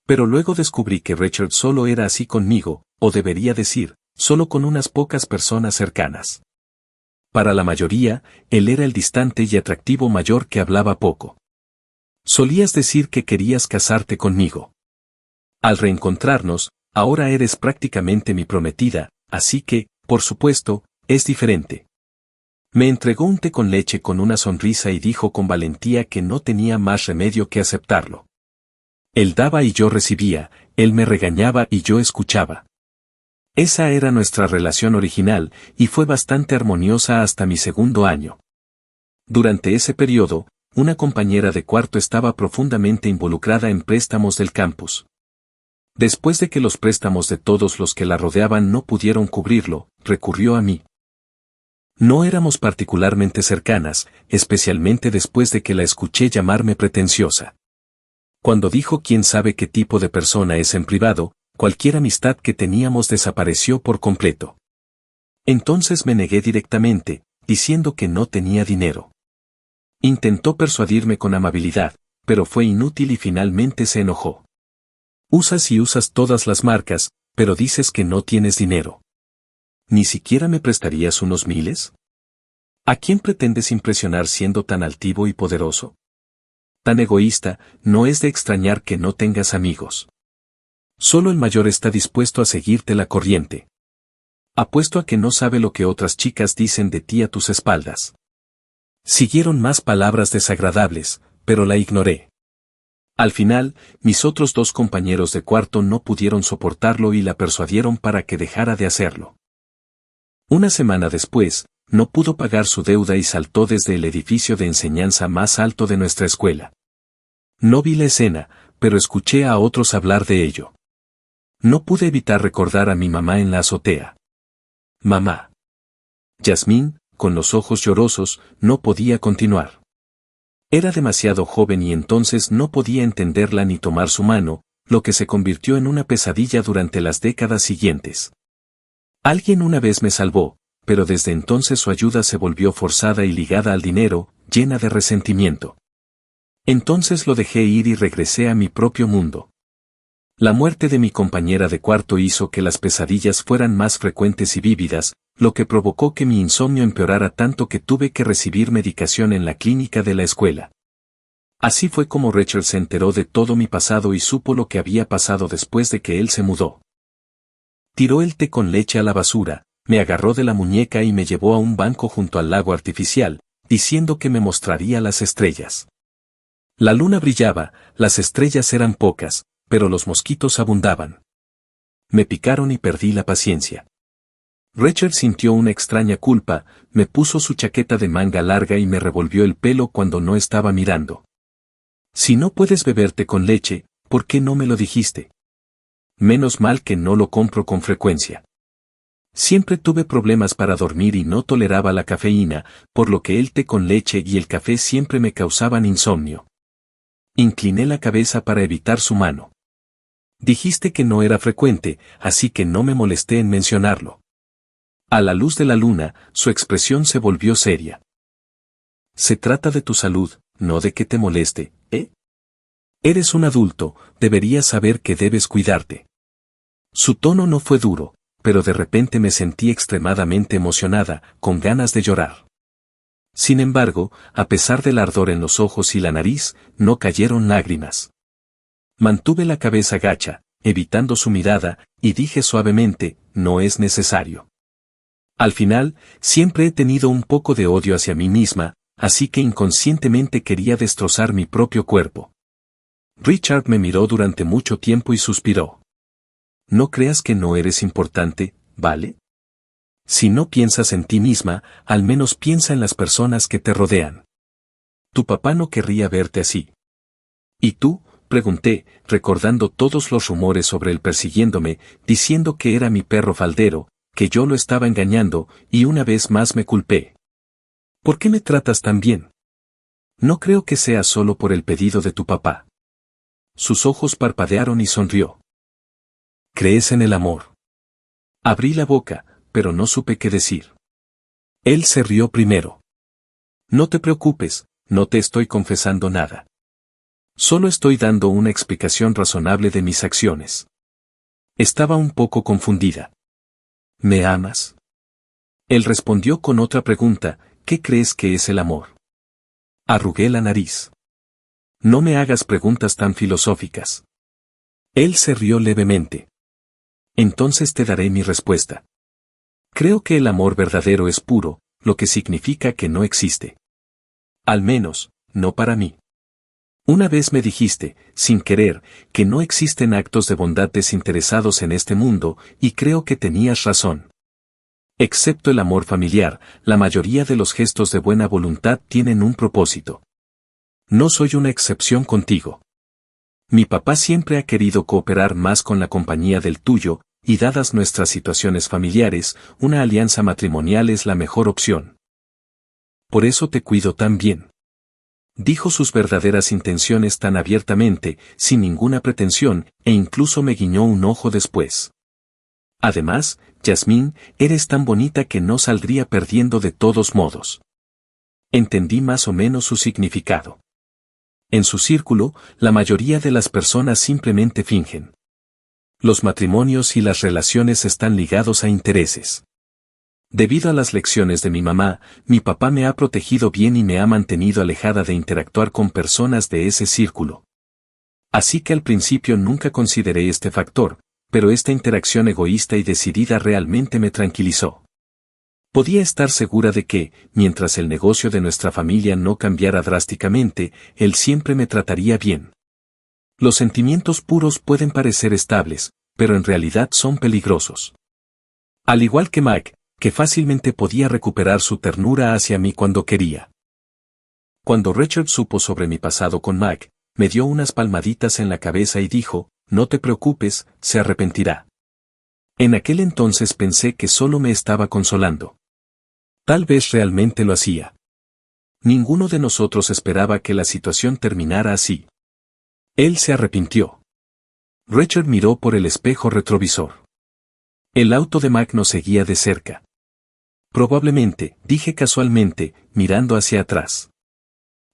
Pero luego descubrí que Richard solo era así conmigo, o debería decir, solo con unas pocas personas cercanas. Para la mayoría, él era el distante y atractivo mayor que hablaba poco. Solías decir que querías casarte conmigo. Al reencontrarnos, ahora eres prácticamente mi prometida, así que, por supuesto, es diferente. Me entregó un té con leche con una sonrisa y dijo con valentía que no tenía más remedio que aceptarlo. Él daba y yo recibía, él me regañaba y yo escuchaba. Esa era nuestra relación original, y fue bastante armoniosa hasta mi segundo año. Durante ese periodo, una compañera de cuarto estaba profundamente involucrada en préstamos del campus. Después de que los préstamos de todos los que la rodeaban no pudieron cubrirlo, recurrió a mí. No éramos particularmente cercanas, especialmente después de que la escuché llamarme pretenciosa. Cuando dijo quién sabe qué tipo de persona es en privado, cualquier amistad que teníamos desapareció por completo. Entonces me negué directamente, diciendo que no tenía dinero. Intentó persuadirme con amabilidad, pero fue inútil y finalmente se enojó. Usas y usas todas las marcas, pero dices que no tienes dinero. ¿Ni siquiera me prestarías unos miles? ¿A quién pretendes impresionar siendo tan altivo y poderoso? Tan egoísta, no es de extrañar que no tengas amigos. Solo el mayor está dispuesto a seguirte la corriente. Apuesto a que no sabe lo que otras chicas dicen de ti a tus espaldas. Siguieron más palabras desagradables, pero la ignoré. Al final, mis otros dos compañeros de cuarto no pudieron soportarlo y la persuadieron para que dejara de hacerlo. Una semana después, no pudo pagar su deuda y saltó desde el edificio de enseñanza más alto de nuestra escuela. No vi la escena, pero escuché a otros hablar de ello. No pude evitar recordar a mi mamá en la azotea. Mamá. Yasmín, con los ojos llorosos, no podía continuar. Era demasiado joven y entonces no podía entenderla ni tomar su mano, lo que se convirtió en una pesadilla durante las décadas siguientes. Alguien una vez me salvó, pero desde entonces su ayuda se volvió forzada y ligada al dinero, llena de resentimiento. Entonces lo dejé ir y regresé a mi propio mundo. La muerte de mi compañera de cuarto hizo que las pesadillas fueran más frecuentes y vívidas, lo que provocó que mi insomnio empeorara tanto que tuve que recibir medicación en la clínica de la escuela. Así fue como Rachel se enteró de todo mi pasado y supo lo que había pasado después de que él se mudó. Tiró el té con leche a la basura, me agarró de la muñeca y me llevó a un banco junto al lago artificial, diciendo que me mostraría las estrellas. La luna brillaba, las estrellas eran pocas, pero los mosquitos abundaban. Me picaron y perdí la paciencia. Rachel sintió una extraña culpa, me puso su chaqueta de manga larga y me revolvió el pelo cuando no estaba mirando. Si no puedes beberte con leche, ¿por qué no me lo dijiste? Menos mal que no lo compro con frecuencia. Siempre tuve problemas para dormir y no toleraba la cafeína, por lo que el té con leche y el café siempre me causaban insomnio. Incliné la cabeza para evitar su mano. Dijiste que no era frecuente, así que no me molesté en mencionarlo. A la luz de la luna, su expresión se volvió seria. Se trata de tu salud, no de que te moleste, ¿eh? Eres un adulto, deberías saber que debes cuidarte. Su tono no fue duro, pero de repente me sentí extremadamente emocionada, con ganas de llorar. Sin embargo, a pesar del ardor en los ojos y la nariz, no cayeron lágrimas. Mantuve la cabeza gacha, evitando su mirada, y dije suavemente, no es necesario. Al final, siempre he tenido un poco de odio hacia mí misma, así que inconscientemente quería destrozar mi propio cuerpo. Richard me miró durante mucho tiempo y suspiró. No creas que no eres importante, ¿vale? Si no piensas en ti misma, al menos piensa en las personas que te rodean. Tu papá no querría verte así. ¿Y tú? Pregunté, recordando todos los rumores sobre él persiguiéndome, diciendo que era mi perro faldero, que yo lo estaba engañando, y una vez más me culpé. ¿Por qué me tratas tan bien? No creo que sea solo por el pedido de tu papá. Sus ojos parpadearon y sonrió. ¿Crees en el amor? Abrí la boca, pero no supe qué decir. Él se rió primero. No te preocupes, no te estoy confesando nada. Solo estoy dando una explicación razonable de mis acciones. Estaba un poco confundida. ¿Me amas? Él respondió con otra pregunta, ¿qué crees que es el amor? Arrugué la nariz. No me hagas preguntas tan filosóficas. Él se rió levemente. Entonces te daré mi respuesta. Creo que el amor verdadero es puro, lo que significa que no existe. Al menos, no para mí. Una vez me dijiste, sin querer, que no existen actos de bondad desinteresados en este mundo, y creo que tenías razón. Excepto el amor familiar, la mayoría de los gestos de buena voluntad tienen un propósito. No soy una excepción contigo. Mi papá siempre ha querido cooperar más con la compañía del tuyo, y dadas nuestras situaciones familiares, una alianza matrimonial es la mejor opción. Por eso te cuido tan bien. Dijo sus verdaderas intenciones tan abiertamente, sin ninguna pretensión, e incluso me guiñó un ojo después. Además, Yasmín, eres tan bonita que no saldría perdiendo de todos modos. Entendí más o menos su significado. En su círculo, la mayoría de las personas simplemente fingen. Los matrimonios y las relaciones están ligados a intereses. Debido a las lecciones de mi mamá, mi papá me ha protegido bien y me ha mantenido alejada de interactuar con personas de ese círculo. Así que al principio nunca consideré este factor, pero esta interacción egoísta y decidida realmente me tranquilizó. Podía estar segura de que, mientras el negocio de nuestra familia no cambiara drásticamente, él siempre me trataría bien. Los sentimientos puros pueden parecer estables, pero en realidad son peligrosos. Al igual que Mac, que fácilmente podía recuperar su ternura hacia mí cuando quería. Cuando Richard supo sobre mi pasado con Mac, me dio unas palmaditas en la cabeza y dijo, no te preocupes, se arrepentirá. En aquel entonces pensé que solo me estaba consolando. Tal vez realmente lo hacía. Ninguno de nosotros esperaba que la situación terminara así. Él se arrepintió. Richard miró por el espejo retrovisor. El auto de Mac nos seguía de cerca. Probablemente, dije casualmente, mirando hacia atrás.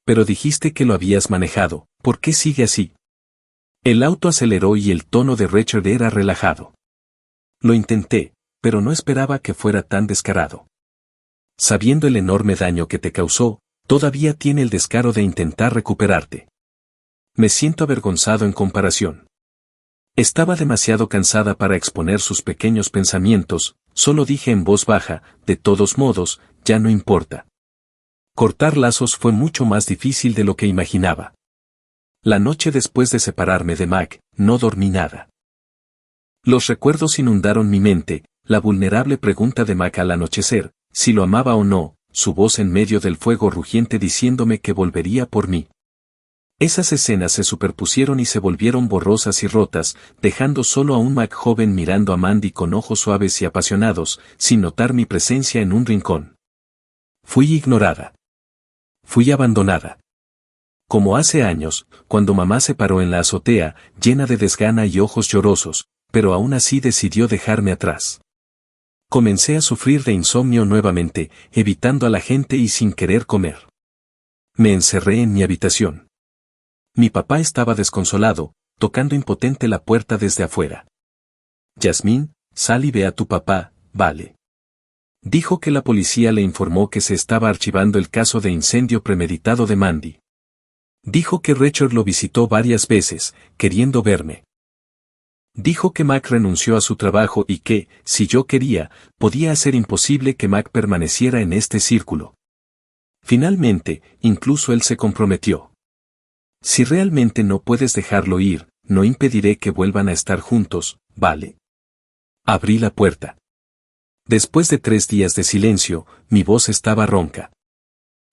Pero dijiste que lo habías manejado, ¿por qué sigue así? El auto aceleró y el tono de Richard era relajado. Lo intenté, pero no esperaba que fuera tan descarado. Sabiendo el enorme daño que te causó, todavía tiene el descaro de intentar recuperarte. Me siento avergonzado en comparación. Estaba demasiado cansada para exponer sus pequeños pensamientos, solo dije en voz baja, de todos modos, ya no importa. Cortar lazos fue mucho más difícil de lo que imaginaba. La noche después de separarme de Mac, no dormí nada. Los recuerdos inundaron mi mente, la vulnerable pregunta de Mac al anochecer, si lo amaba o no, su voz en medio del fuego rugiente diciéndome que volvería por mí. Esas escenas se superpusieron y se volvieron borrosas y rotas, dejando solo a un Mac joven mirando a Mandy con ojos suaves y apasionados, sin notar mi presencia en un rincón. Fui ignorada. Fui abandonada. Como hace años, cuando mamá se paró en la azotea, llena de desgana y ojos llorosos, pero aún así decidió dejarme atrás. Comencé a sufrir de insomnio nuevamente, evitando a la gente y sin querer comer. Me encerré en mi habitación. Mi papá estaba desconsolado, tocando impotente la puerta desde afuera. Yasmín, sal y ve a tu papá, vale. Dijo que la policía le informó que se estaba archivando el caso de incendio premeditado de Mandy. Dijo que Richard lo visitó varias veces, queriendo verme. Dijo que Mac renunció a su trabajo y que, si yo quería, podía hacer imposible que Mac permaneciera en este círculo. Finalmente, incluso él se comprometió. Si realmente no puedes dejarlo ir, no impediré que vuelvan a estar juntos, ¿vale? Abrí la puerta. Después de 3 días de silencio, mi voz estaba ronca.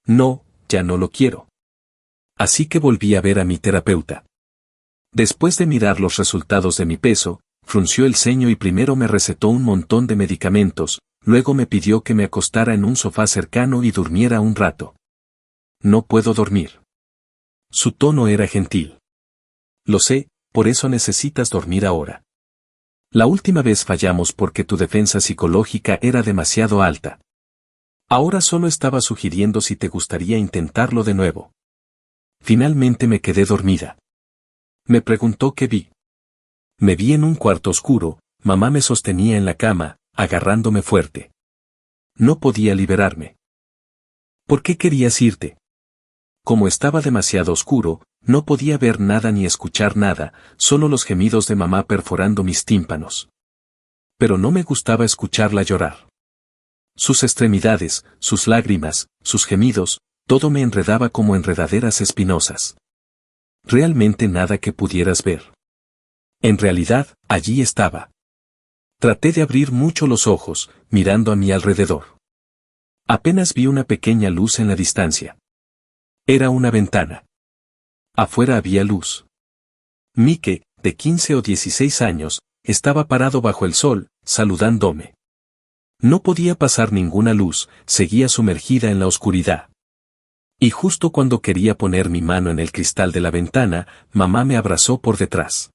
No, ya no lo quiero. Así que volví a ver a mi terapeuta. Después de mirar los resultados de mi peso, frunció el ceño y primero me recetó un montón de medicamentos, luego me pidió que me acostara en un sofá cercano y durmiera un rato. No puedo dormir. Su tono era gentil. Lo sé, por eso necesitas dormir ahora. La última vez fallamos porque tu defensa psicológica era demasiado alta. Ahora solo estaba sugiriendo si te gustaría intentarlo de nuevo. Finalmente me quedé dormida. Me preguntó qué vi. Me vi en un cuarto oscuro, mamá me sostenía en la cama, agarrándome fuerte. No podía liberarme. ¿Por qué querías irte? Como estaba demasiado oscuro, no podía ver nada ni escuchar nada, solo los gemidos de mamá perforando mis tímpanos. Pero no me gustaba escucharla llorar. Sus extremidades, sus lágrimas, sus gemidos, todo me enredaba como enredaderas espinosas. Realmente nada que pudieras ver. En realidad, allí estaba. Traté de abrir mucho los ojos, mirando a mi alrededor. Apenas vi una pequeña luz en la distancia. Era una ventana. Afuera había luz. Mike, de 15 o 16 años, estaba parado bajo el sol, saludándome. No podía pasar ninguna luz, seguía sumergida en la oscuridad. Y justo cuando quería poner mi mano en el cristal de la ventana, mamá me abrazó por detrás.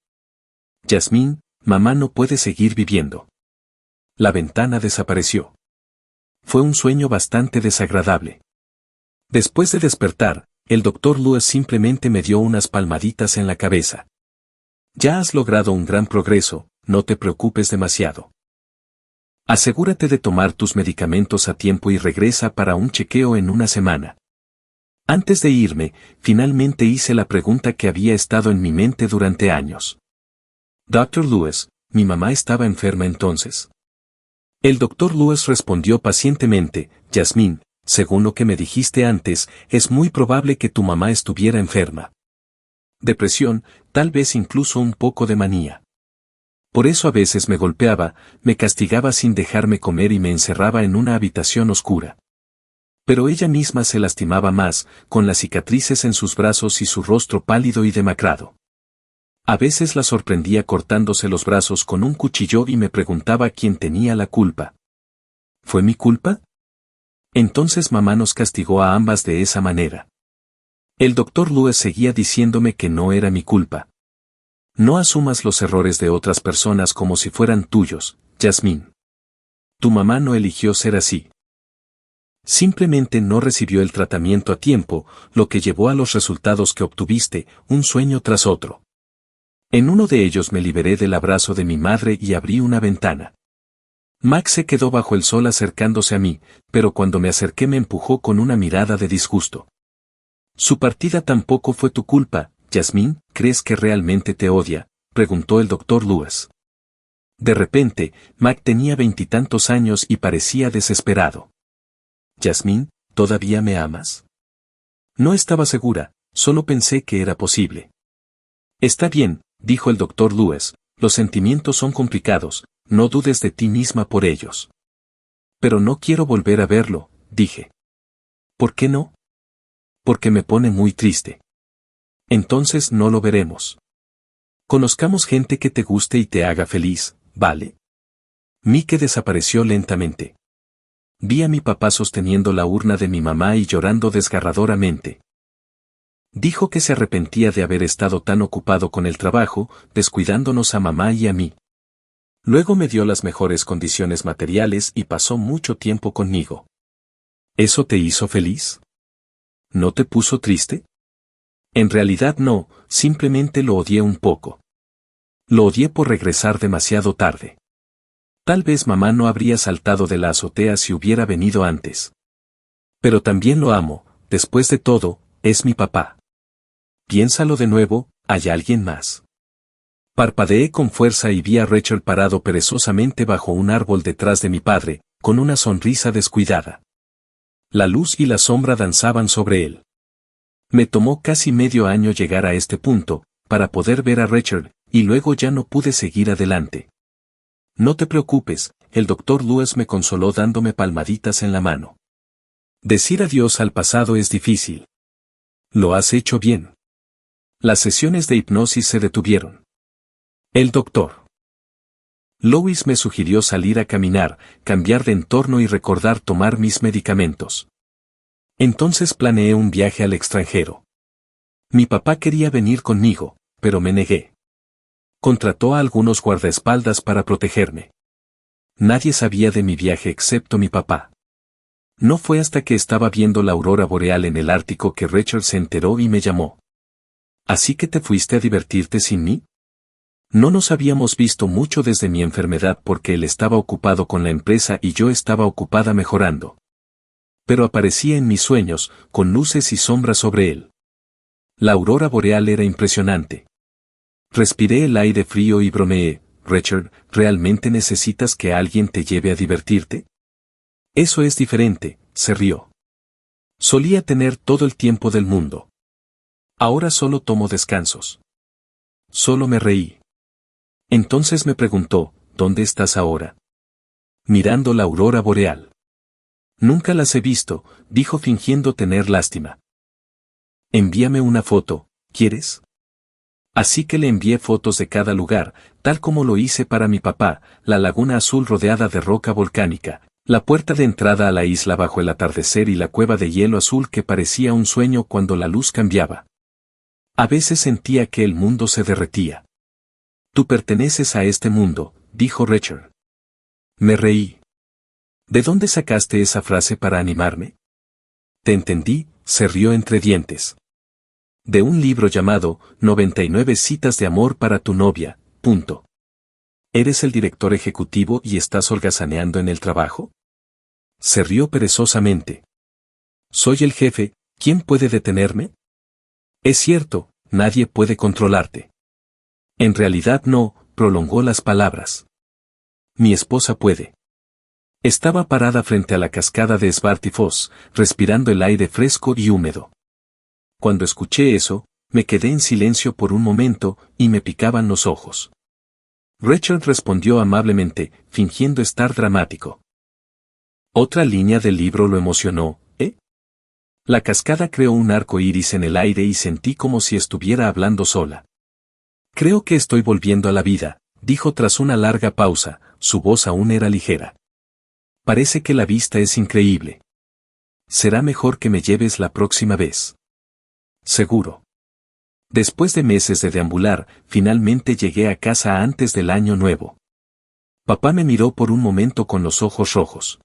Jasmine, mamá no puede seguir viviendo. La ventana desapareció. Fue un sueño bastante desagradable. Después de despertar, el doctor Lewis simplemente me dio unas palmaditas en la cabeza. Ya has logrado un gran progreso, no te preocupes demasiado. Asegúrate de tomar tus medicamentos a tiempo y regresa para un chequeo en una semana. Antes de irme, finalmente hice la pregunta que había estado en mi mente durante años. Dr. Lewis, ¿mi mamá estaba enferma entonces? El Dr. Lewis respondió pacientemente, Jasmine, según lo que me dijiste antes, es muy probable que tu mamá estuviera enferma. Depresión, tal vez incluso un poco de manía. Por eso a veces me golpeaba, me castigaba sin dejarme comer y me encerraba en una habitación oscura. Pero ella misma se lastimaba más, con las cicatrices en sus brazos y su rostro pálido y demacrado. A veces la sorprendía cortándose los brazos con un cuchillo y me preguntaba quién tenía la culpa. ¿Fue mi culpa? Entonces mamá nos castigó a ambas de esa manera. El doctor Lewis seguía diciéndome que no era mi culpa. No asumas los errores de otras personas como si fueran tuyos, Jasmine. Tu mamá no eligió ser así. Simplemente no recibió el tratamiento a tiempo, lo que llevó a los resultados que obtuviste, un sueño tras otro. En uno de ellos me liberé del abrazo de mi madre y abrí una ventana. Max se quedó bajo el sol acercándose a mí, pero cuando me acerqué me empujó con una mirada de disgusto. Su partida tampoco fue tu culpa, Jasmine, ¿crees que realmente te odia?, preguntó el doctor Lewis. De repente, Mac tenía 20 y tantos años y parecía desesperado. Jasmine, ¿todavía me amas? No estaba segura, solo pensé que era posible. Está bien, dijo el doctor Lewis, los sentimientos son complicados, no dudes de ti misma por ellos. Pero no quiero volver a verlo, dije. ¿Por qué no? Porque me pone muy triste. Entonces no lo veremos. Conozcamos gente que te guste y te haga feliz, ¿vale? Mike desapareció lentamente. Vi a mi papá sosteniendo la urna de mi mamá y llorando desgarradoramente. Dijo que se arrepentía de haber estado tan ocupado con el trabajo, descuidándonos a mamá y a mí. Luego me dio las mejores condiciones materiales y pasó mucho tiempo conmigo. ¿Eso te hizo feliz? ¿No te puso triste? En realidad no, simplemente lo odié un poco. Lo odié por regresar demasiado tarde. Tal vez mamá no habría saltado de la azotea si hubiera venido antes. Pero también lo amo, después de todo, es mi papá. Piénsalo de nuevo, ¿hay alguien más? Parpadeé con fuerza y vi a Rachel parado perezosamente bajo un árbol detrás de mi padre, con una sonrisa descuidada. La luz y la sombra danzaban sobre él. Me tomó casi medio año llegar a este punto, para poder ver a Rachel, y luego ya no pude seguir adelante. No te preocupes, el doctor Lewis me consoló dándome palmaditas en la mano. Decir adiós al pasado es difícil. Lo has hecho bien. Las sesiones de hipnosis se detuvieron. El doctor Lewis me sugirió salir a caminar, cambiar de entorno y recordar tomar mis medicamentos. Entonces planeé un viaje al extranjero. Mi papá quería venir conmigo, pero me negué. Contrató a algunos guardaespaldas para protegerme. Nadie sabía de mi viaje excepto mi papá. No fue hasta que estaba viendo la aurora boreal en el Ártico que Rachel se enteró y me llamó. ¿Así que te fuiste a divertirte sin mí? No nos habíamos visto mucho desde mi enfermedad porque él estaba ocupado con la empresa y yo estaba ocupada mejorando. Pero aparecía en mis sueños, con luces y sombras sobre él. La aurora boreal era impresionante. Respiré el aire frío y bromeé, Rachel, ¿realmente necesitas que alguien te lleve a divertirte? Eso es diferente, se rió. Solía tener todo el tiempo del mundo. Ahora solo tomo descansos. Solo me reí. Entonces me preguntó, ¿dónde estás ahora? Mirando la aurora boreal. Nunca las he visto, dijo fingiendo tener lástima. Envíame una foto, ¿quieres? Así que le envié fotos de cada lugar, tal como lo hice para mi papá, la laguna azul rodeada de roca volcánica, la puerta de entrada a la isla bajo el atardecer y la cueva de hielo azul que parecía un sueño cuando la luz cambiaba. A veces sentía que el mundo se derretía. Tú perteneces a este mundo, dijo Richard. Me reí. ¿De dónde sacaste esa frase para animarme? Te entendí, se rió entre dientes. De un libro llamado 99 citas de amor para tu novia. ¿Eres el director ejecutivo y estás holgazaneando en el trabajo? Se rió perezosamente. Soy el jefe, ¿quién puede detenerme? Es cierto, nadie puede controlarte. En realidad no, prolongó las palabras. Mi esposa puede. Estaba parada frente a la cascada de Svartifoss, respirando el aire fresco y húmedo. Cuando escuché eso, me quedé en silencio por un momento, y me picaban los ojos. Richard respondió amablemente, fingiendo estar dramático. Otra línea del libro lo emocionó, ¿eh? La cascada creó un arco iris en el aire y sentí como si estuviera hablando sola. Creo que estoy volviendo a la vida, dijo tras una larga pausa, su voz aún era ligera. Parece que la vista es increíble. Será mejor que me lleves la próxima vez. Seguro. Después de meses de deambular, finalmente llegué a casa antes del año nuevo. Papá me miró por un momento con los ojos rojos.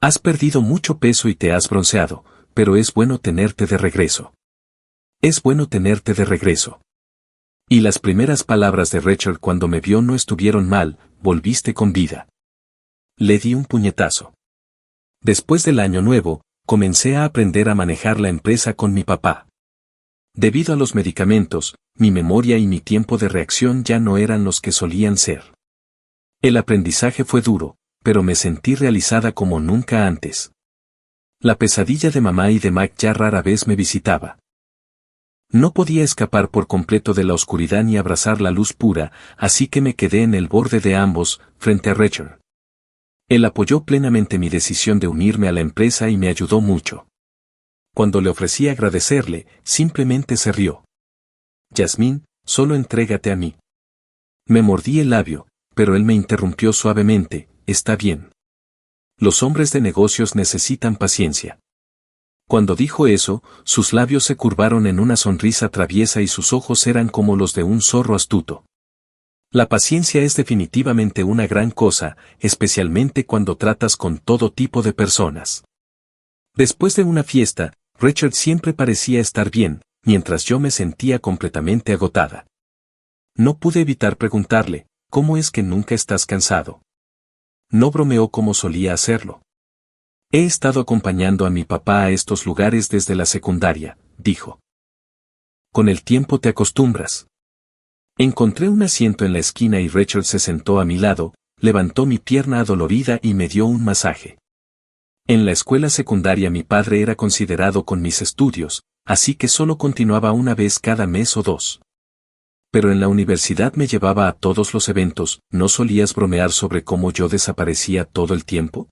Has perdido mucho peso y te has bronceado, pero es bueno tenerte de regreso. Es bueno tenerte de regreso. Y las primeras palabras de Richard cuando me vio no estuvieron mal, volviste con vida. Le di un puñetazo. Después del año nuevo, comencé a aprender a manejar la empresa con mi papá. Debido a los medicamentos, mi memoria y mi tiempo de reacción ya no eran los que solían ser. El aprendizaje fue duro, pero me sentí realizada como nunca antes. La pesadilla de mamá y de Mac ya rara vez me visitaba. No podía escapar por completo de la oscuridad ni abrazar la luz pura, así que me quedé en el borde de ambos, frente a Richard. Él apoyó plenamente mi decisión de unirme a la empresa y me ayudó mucho. Cuando le ofrecí agradecerle, simplemente se rió. Yasmín, solo entrégate a mí. Me mordí el labio, pero él me interrumpió suavemente, está bien. Los hombres de negocios necesitan paciencia. Cuando dijo eso, sus labios se curvaron en una sonrisa traviesa y sus ojos eran como los de un zorro astuto. La paciencia es definitivamente una gran cosa, especialmente cuando tratas con todo tipo de personas. Después de una fiesta, Richard siempre parecía estar bien, mientras yo me sentía completamente agotada. No pude evitar preguntarle, ¿cómo es que nunca estás cansado? No bromeó como solía hacerlo. He estado acompañando a mi papá a estos lugares desde la secundaria, dijo. Con el tiempo te acostumbras. Encontré un asiento en la esquina y Richard se sentó a mi lado, levantó mi pierna adolorida y me dio un masaje. En la escuela secundaria mi padre era considerado con mis estudios, así que solo continuaba una vez cada mes o dos. Pero en la universidad me llevaba a todos los eventos, ¿no solías bromear sobre cómo yo desaparecía todo el tiempo?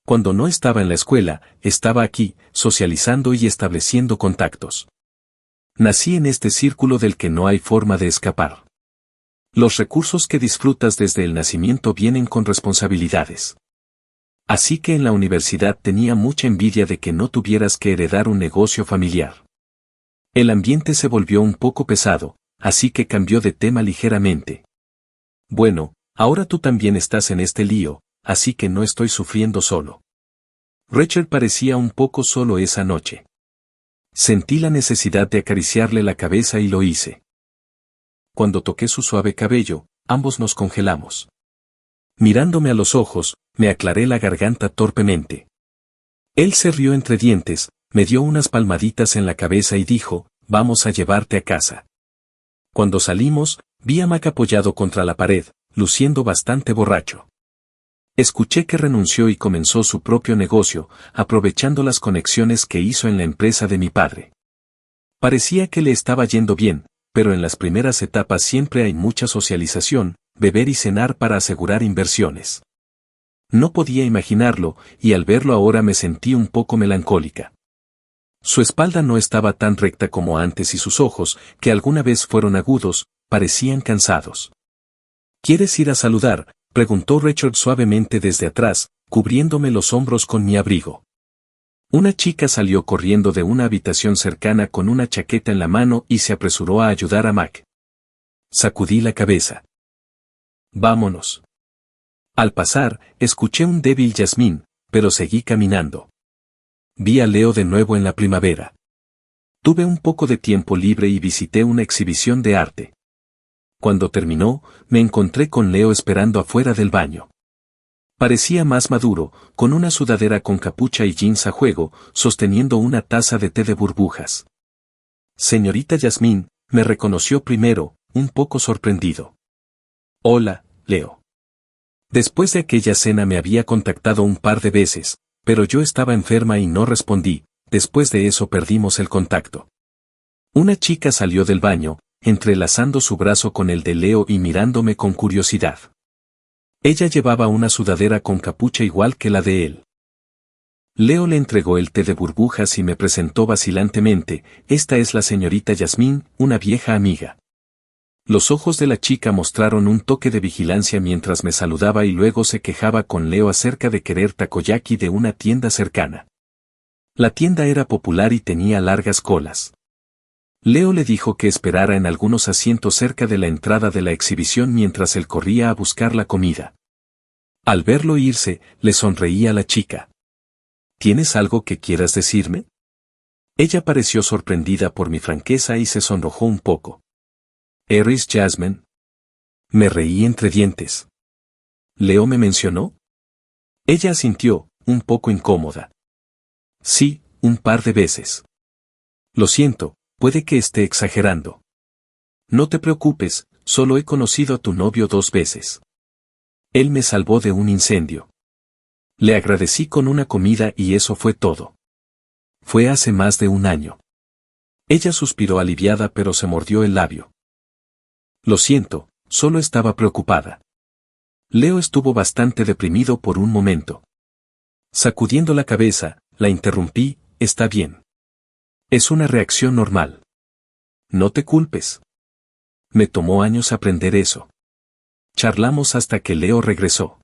Cuando no estaba en la escuela, estaba aquí, socializando y estableciendo contactos. Nací en este círculo del que no hay forma de escapar. Los recursos que disfrutas desde el nacimiento vienen con responsabilidades. Así que en la universidad tenía mucha envidia de que no tuvieras que heredar un negocio familiar. El ambiente se volvió un poco pesado, así que cambió de tema ligeramente. Bueno, ahora tú también estás en este lío, así que no estoy sufriendo solo. Richard parecía un poco solo esa noche. Sentí la necesidad de acariciarle la cabeza y lo hice. Cuando toqué su suave cabello, ambos nos congelamos. Mirándome a los ojos, me aclaré la garganta torpemente. Él se rió entre dientes, me dio unas palmaditas en la cabeza y dijo, vamos a llevarte a casa. Cuando salimos, vi a Mac apoyado contra la pared, luciendo bastante borracho. Escuché que renunció y comenzó su propio negocio, aprovechando las conexiones que hizo en la empresa de mi padre. Parecía que le estaba yendo bien, pero en las primeras etapas siempre hay mucha socialización, beber y cenar para asegurar inversiones. No podía imaginarlo, y al verlo ahora me sentí un poco melancólica. Su espalda no estaba tan recta como antes y sus ojos, que alguna vez fueron agudos, parecían cansados. ¿Quieres ir a saludar?, preguntó Richard suavemente desde atrás, cubriéndome los hombros con mi abrigo. Una chica salió corriendo de una habitación cercana con una chaqueta en la mano y se apresuró a ayudar a Mac. Sacudí la cabeza. Vámonos. Al pasar, escuché un débil jazmín, pero seguí caminando. Vi a Leo de nuevo en la primavera. Tuve un poco de tiempo libre y visité una exhibición de arte. Cuando terminó, me encontré con Leo esperando afuera del baño. Parecía más maduro, con una sudadera con capucha y jeans a juego, sosteniendo una taza de té de burbujas. Señorita Yasmín, me reconoció primero, un poco sorprendido. Hola, Leo. Después de aquella cena me había contactado un par de veces, pero yo estaba enferma y no respondí, después de eso perdimos el contacto. Una chica salió del baño, entrelazando su brazo con el de Leo y mirándome con curiosidad. Ella llevaba una sudadera con capucha igual que la de él. Leo le entregó el té de burbujas y me presentó vacilantemente, esta es la señorita Yasmín, una vieja amiga. Los ojos de la chica mostraron un toque de vigilancia mientras me saludaba y luego se quejaba con Leo acerca de querer takoyaki de una tienda cercana. La tienda era popular y tenía largas colas. Leo le dijo que esperara en algunos asientos cerca de la entrada de la exhibición mientras él corría a buscar la comida. Al verlo irse, le sonreía a la chica. ¿Tienes algo que quieras decirme? Ella pareció sorprendida por mi franqueza y se sonrojó un poco. ¿Eres Jasmine? Me reí entre dientes. ¿Leo me mencionó? Ella asintió, un poco incómoda. Sí, un par de veces. Lo siento. Puede que esté exagerando. No te preocupes, solo he conocido a tu novio 2 veces. Él me salvó de un incendio. Le agradecí con una comida y eso fue todo. Fue hace más de 1 año. Ella suspiró aliviada pero se mordió el labio. Lo siento, solo estaba preocupada. Leo estuvo bastante deprimido por un momento. Sacudiendo la cabeza, la interrumpí, está bien. Es una reacción normal. No te culpes. Me tomó años aprender eso. Charlamos hasta que Leo regresó.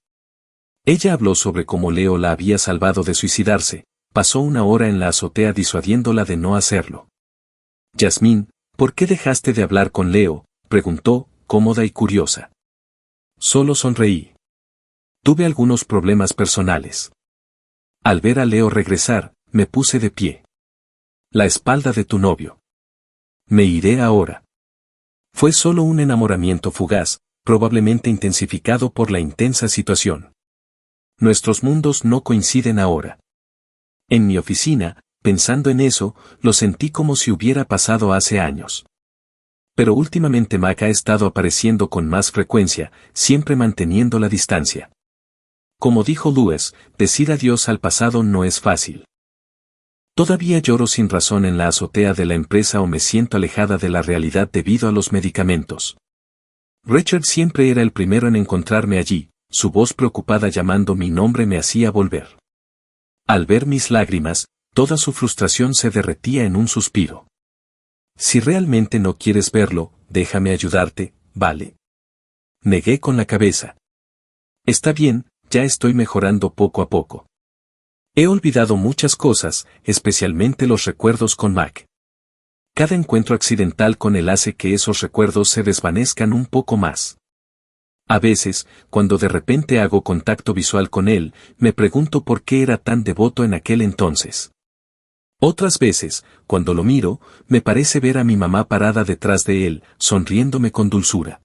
Ella habló sobre cómo Leo la había salvado de suicidarse, pasó 1 hora en la azotea disuadiéndola de no hacerlo. Yasmín, ¿por qué dejaste de hablar con Leo?, preguntó, cómoda y curiosa. Solo sonreí. Tuve algunos problemas personales. Al ver a Leo regresar, me puse de pie. La espalda de tu novio. Me iré ahora. Fue solo un enamoramiento fugaz, probablemente intensificado por la intensa situación. Nuestros mundos no coinciden ahora. En mi oficina, pensando en eso, lo sentí como si hubiera pasado hace años. Pero últimamente Mac ha estado apareciendo con más frecuencia, siempre manteniendo la distancia. Como dijo Lewis, decir adiós al pasado no es fácil. Todavía lloro sin razón en la azotea de la empresa o me siento alejada de la realidad debido a los medicamentos. Richard siempre era el primero en encontrarme allí, su voz preocupada llamando mi nombre me hacía volver. Al ver mis lágrimas, toda su frustración se derretía en un suspiro. Si realmente no quieres verlo, déjame ayudarte, ¿vale? Negué con la cabeza. Está bien, ya estoy mejorando poco a poco. He olvidado muchas cosas, especialmente los recuerdos con Mac. Cada encuentro accidental con él hace que esos recuerdos se desvanezcan un poco más. A veces, cuando de repente hago contacto visual con él, me pregunto por qué era tan devoto en aquel entonces. Otras veces, cuando lo miro, me parece ver a mi mamá parada detrás de él, sonriéndome con dulzura.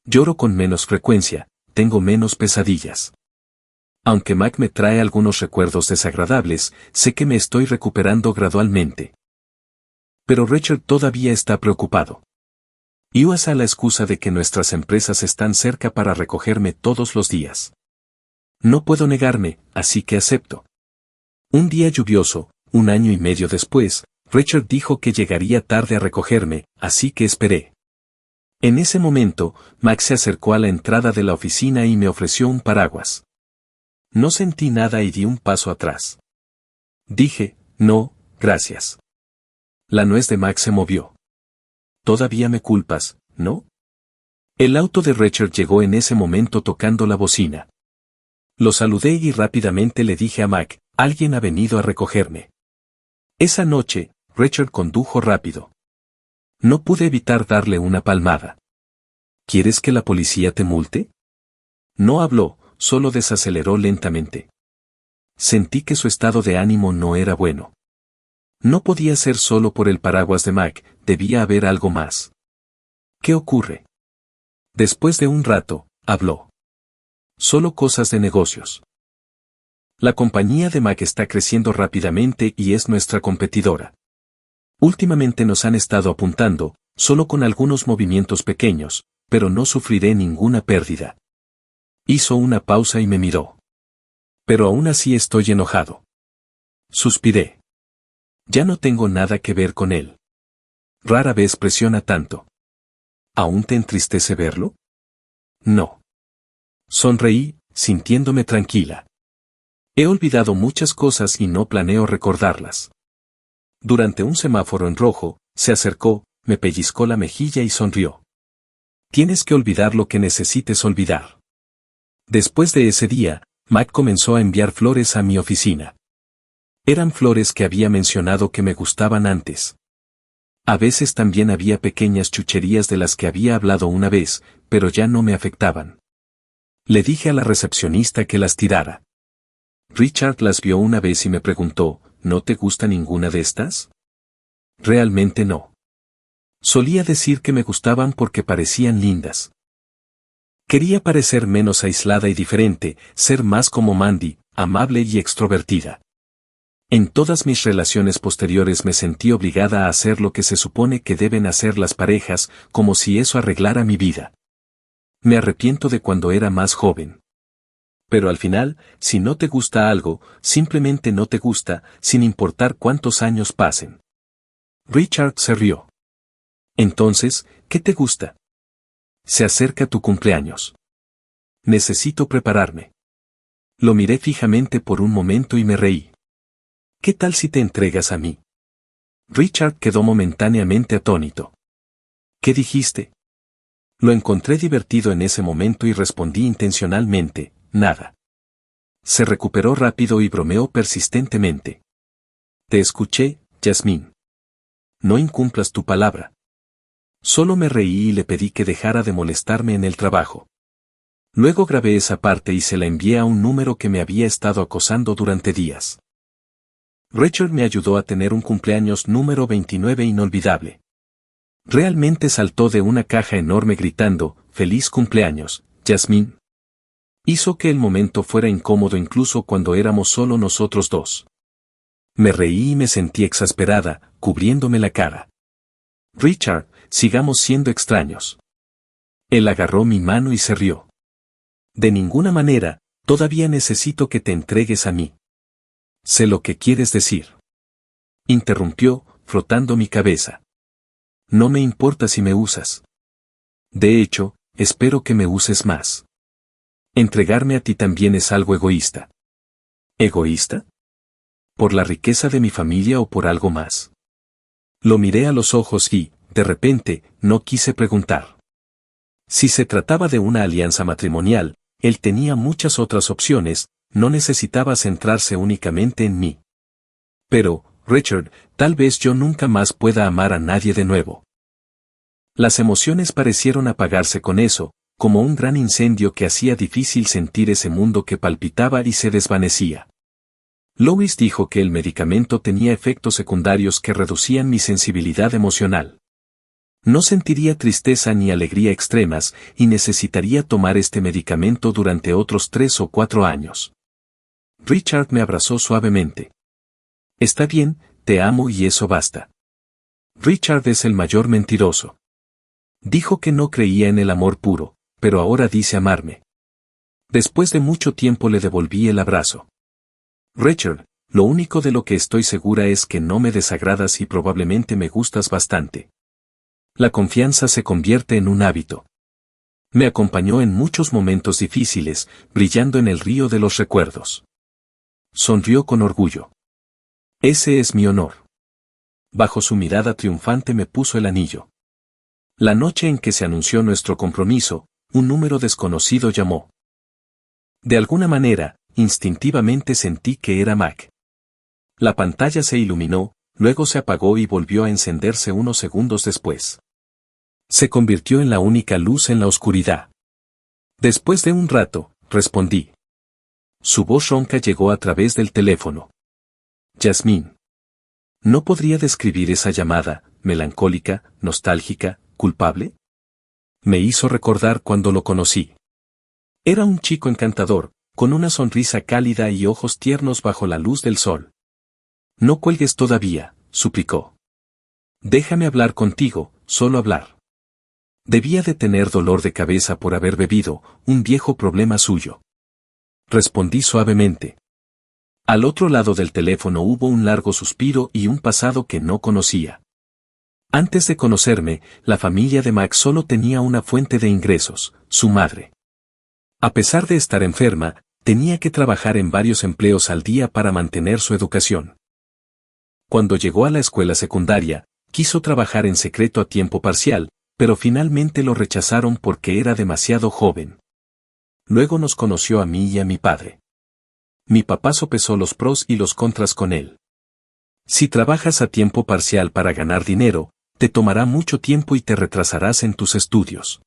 Lloro con menos frecuencia, tengo menos pesadillas. Aunque Mac me trae algunos recuerdos desagradables, sé que me estoy recuperando gradualmente. Pero Richard todavía está preocupado. Y usa la excusa de que nuestras empresas están cerca para recogerme todos los días. No puedo negarme, así que acepto. Un día lluvioso, 1 año y medio después, Richard dijo que llegaría tarde a recogerme, así que esperé. En ese momento, Max se acercó a la entrada de la oficina y me ofreció un paraguas. No sentí nada y di un paso atrás. Dije, no, gracias. La nuez de Max se movió. Todavía me culpas, ¿no? El auto de Richard llegó en ese momento tocando la bocina. Lo saludé y rápidamente le dije a Mac, alguien ha venido a recogerme. Esa noche, Richard condujo rápido. No pude evitar darle una palmada. ¿Quieres que la policía te multe? No habló, solo desaceleró lentamente. Sentí que su estado de ánimo no era bueno. No podía ser solo por el paraguas de Mac, debía haber algo más. ¿Qué ocurre? Después de un rato, habló. Solo cosas de negocios. La compañía de Mac está creciendo rápidamente y es nuestra competidora. Últimamente nos han estado apuntando, solo con algunos movimientos pequeños, pero no sufriré ninguna pérdida. Hizo una pausa y me miró. Pero aún así estoy enojado. Suspiré. Ya no tengo nada que ver con él. Rara vez presiona tanto. ¿Aún te entristece verlo? No. Sonreí, sintiéndome tranquila. He olvidado muchas cosas y no planeo recordarlas. Durante un semáforo en rojo, se acercó, me pellizcó la mejilla y sonrió. Tienes que olvidar lo que necesites olvidar. Después de ese día, Mac comenzó a enviar flores a mi oficina. Eran flores que había mencionado que me gustaban antes. A veces también había pequeñas chucherías de las que había hablado una vez, pero ya no me afectaban. Le dije a la recepcionista que las tirara. Richard las vio una vez y me preguntó, ¿no te gusta ninguna de estas? Realmente no. Solía decir que me gustaban porque parecían lindas. Quería parecer menos aislada y diferente, ser más como Mandy, amable y extrovertida. En todas mis relaciones posteriores me sentí obligada a hacer lo que se supone que deben hacer las parejas, como si eso arreglara mi vida. Me arrepiento de cuando era más joven. Pero al final, si no te gusta algo, simplemente no te gusta, sin importar cuántos años pasen. Richard se rió. Entonces, ¿qué te gusta? Se acerca tu cumpleaños. Necesito prepararme. Lo miré fijamente por un momento y me reí. ¿Qué tal si te entregas a mí? Richard quedó momentáneamente atónito. ¿Qué dijiste? Lo encontré divertido en ese momento y respondí intencionalmente, nada. Se recuperó rápido y bromeó persistentemente. Te escuché, Jasmine. No incumplas tu palabra. Solo me reí y le pedí que dejara de molestarme en el trabajo. Luego grabé esa parte y se la envié a un número que me había estado acosando durante días. Richard me ayudó a tener un cumpleaños número 29 inolvidable. Realmente saltó de una caja enorme gritando, «¡Feliz cumpleaños, Jasmine!». Hizo que el momento fuera incómodo incluso cuando éramos solo nosotros dos. Me reí y me sentí exasperada, cubriéndome la cara. Richard, sigamos siendo extraños. Él agarró mi mano y se rió. De ninguna manera, todavía necesito que te entregues a mí. Sé lo que quieres decir. Interrumpió, frotando mi cabeza. No me importa si me usas. De hecho, espero que me uses más. Entregarme a ti también es algo egoísta. ¿Egoísta? ¿Por la riqueza de mi familia o por algo más? Lo miré a los ojos y, de repente, no quise preguntar. Si se trataba de una alianza matrimonial, él tenía muchas otras opciones, no necesitaba centrarse únicamente en mí. Pero, Richard, tal vez yo nunca más pueda amar a nadie de nuevo. Las emociones parecieron apagarse con eso, como un gran incendio que hacía difícil sentir ese mundo que palpitaba y se desvanecía. Lois dijo que el medicamento tenía efectos secundarios que reducían mi sensibilidad emocional. No sentiría tristeza ni alegría extremas y necesitaría tomar este medicamento durante otros 3 o 4 años. Richard me abrazó suavemente. Está bien, te amo y eso basta. Richard es el mayor mentiroso. Dijo que no creía en el amor puro, pero ahora dice amarme. Después de mucho tiempo le devolví el abrazo. Richard, lo único de lo que estoy segura es que no me desagradas y probablemente me gustas bastante. La confianza se convierte en un hábito. Me acompañó en muchos momentos difíciles, brillando en el río de los recuerdos. Sonrió con orgullo. Ese es mi honor. Bajo su mirada triunfante me puso el anillo. La noche en que se anunció nuestro compromiso, un número desconocido llamó. De alguna manera, instintivamente sentí que era Mac. La pantalla se iluminó, luego se apagó y volvió a encenderse unos segundos después. Se convirtió en la única luz en la oscuridad. Después de un rato, respondí. Su voz ronca llegó a través del teléfono. Yasmín. ¿No podría describir esa llamada, melancólica, nostálgica, culpable? Me hizo recordar cuando lo conocí. Era un chico encantador, con una sonrisa cálida y ojos tiernos bajo la luz del sol. No cuelgues todavía, suplicó. Déjame hablar contigo, solo hablar. Debía de tener dolor de cabeza por haber bebido, un viejo problema suyo. Respondí suavemente. Al otro lado del teléfono hubo un largo suspiro y un pasado que no conocía. Antes de conocerme, la familia de Mac solo tenía una fuente de ingresos, su madre. A pesar de estar enferma, tenía que trabajar en varios empleos al día para mantener su educación. Cuando llegó a la escuela secundaria, quiso trabajar en secreto a tiempo parcial, pero finalmente lo rechazaron porque era demasiado joven. Luego nos conoció a mí y a mi padre. Mi papá sopesó los pros y los contras con él. Si trabajas a tiempo parcial para ganar dinero, te tomará mucho tiempo y te retrasarás en tus estudios.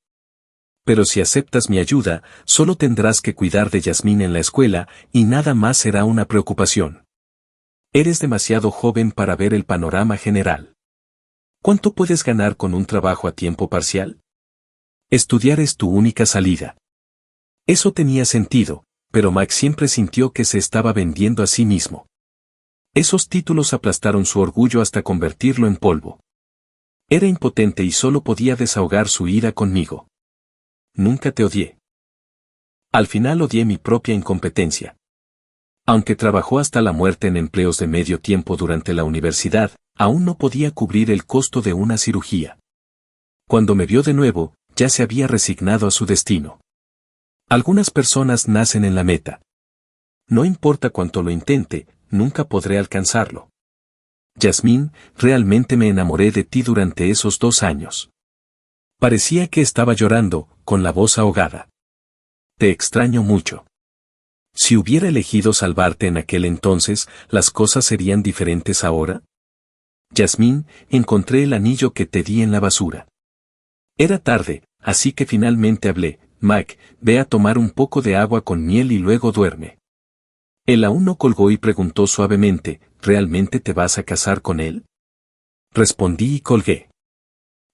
Pero si aceptas mi ayuda, solo tendrás que cuidar de Yasmín en la escuela y nada más será una preocupación. Eres demasiado joven para ver el panorama general. ¿Cuánto puedes ganar con un trabajo a tiempo parcial? Estudiar es tu única salida. Eso tenía sentido, pero Max siempre sintió que se estaba vendiendo a sí mismo. Esos títulos aplastaron su orgullo hasta convertirlo en polvo. Era impotente y solo podía desahogar su ira conmigo. Nunca te odié. Al final odié mi propia incompetencia. Aunque trabajó hasta la muerte en empleos de medio tiempo durante la universidad, aún no podía cubrir el costo de una cirugía. Cuando me vio de nuevo, ya se había resignado a su destino. Algunas personas nacen en la meta. No importa cuánto lo intente, nunca podré alcanzarlo. Yasmín, realmente me enamoré de ti durante esos 2 años. Parecía que estaba llorando, con la voz ahogada. Te extraño mucho. Si hubiera elegido salvarte en aquel entonces, ¿las cosas serían diferentes ahora? Yasmín, encontré el anillo que te di en la basura. Era tarde, así que finalmente hablé. Mac, ve a tomar un poco de agua con miel y luego duerme. Él aún no colgó y preguntó suavemente, ¿realmente te vas a casar con él? Respondí y colgué.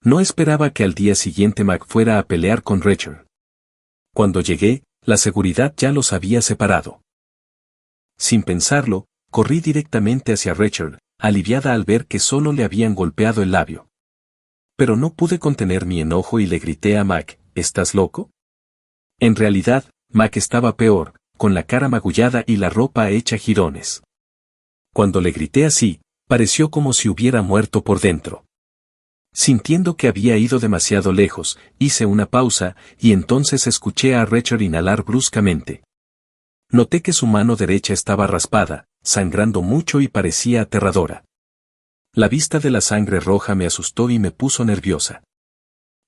No esperaba que al día siguiente Mac fuera a pelear con Rachel. Cuando llegué, la seguridad ya los había separado. Sin pensarlo, corrí directamente hacia Rachel, aliviada al ver que solo le habían golpeado el labio. Pero no pude contener mi enojo y le grité a Mac, ¿estás loco? En realidad, Mac estaba peor, con la cara magullada y la ropa hecha jirones. Cuando le grité así, pareció como si hubiera muerto por dentro. Sintiendo que había ido demasiado lejos, hice una pausa, y entonces escuché a Rachel inhalar bruscamente. Noté que su mano derecha estaba raspada, sangrando mucho y parecía aterradora. La vista de la sangre roja me asustó y me puso nerviosa.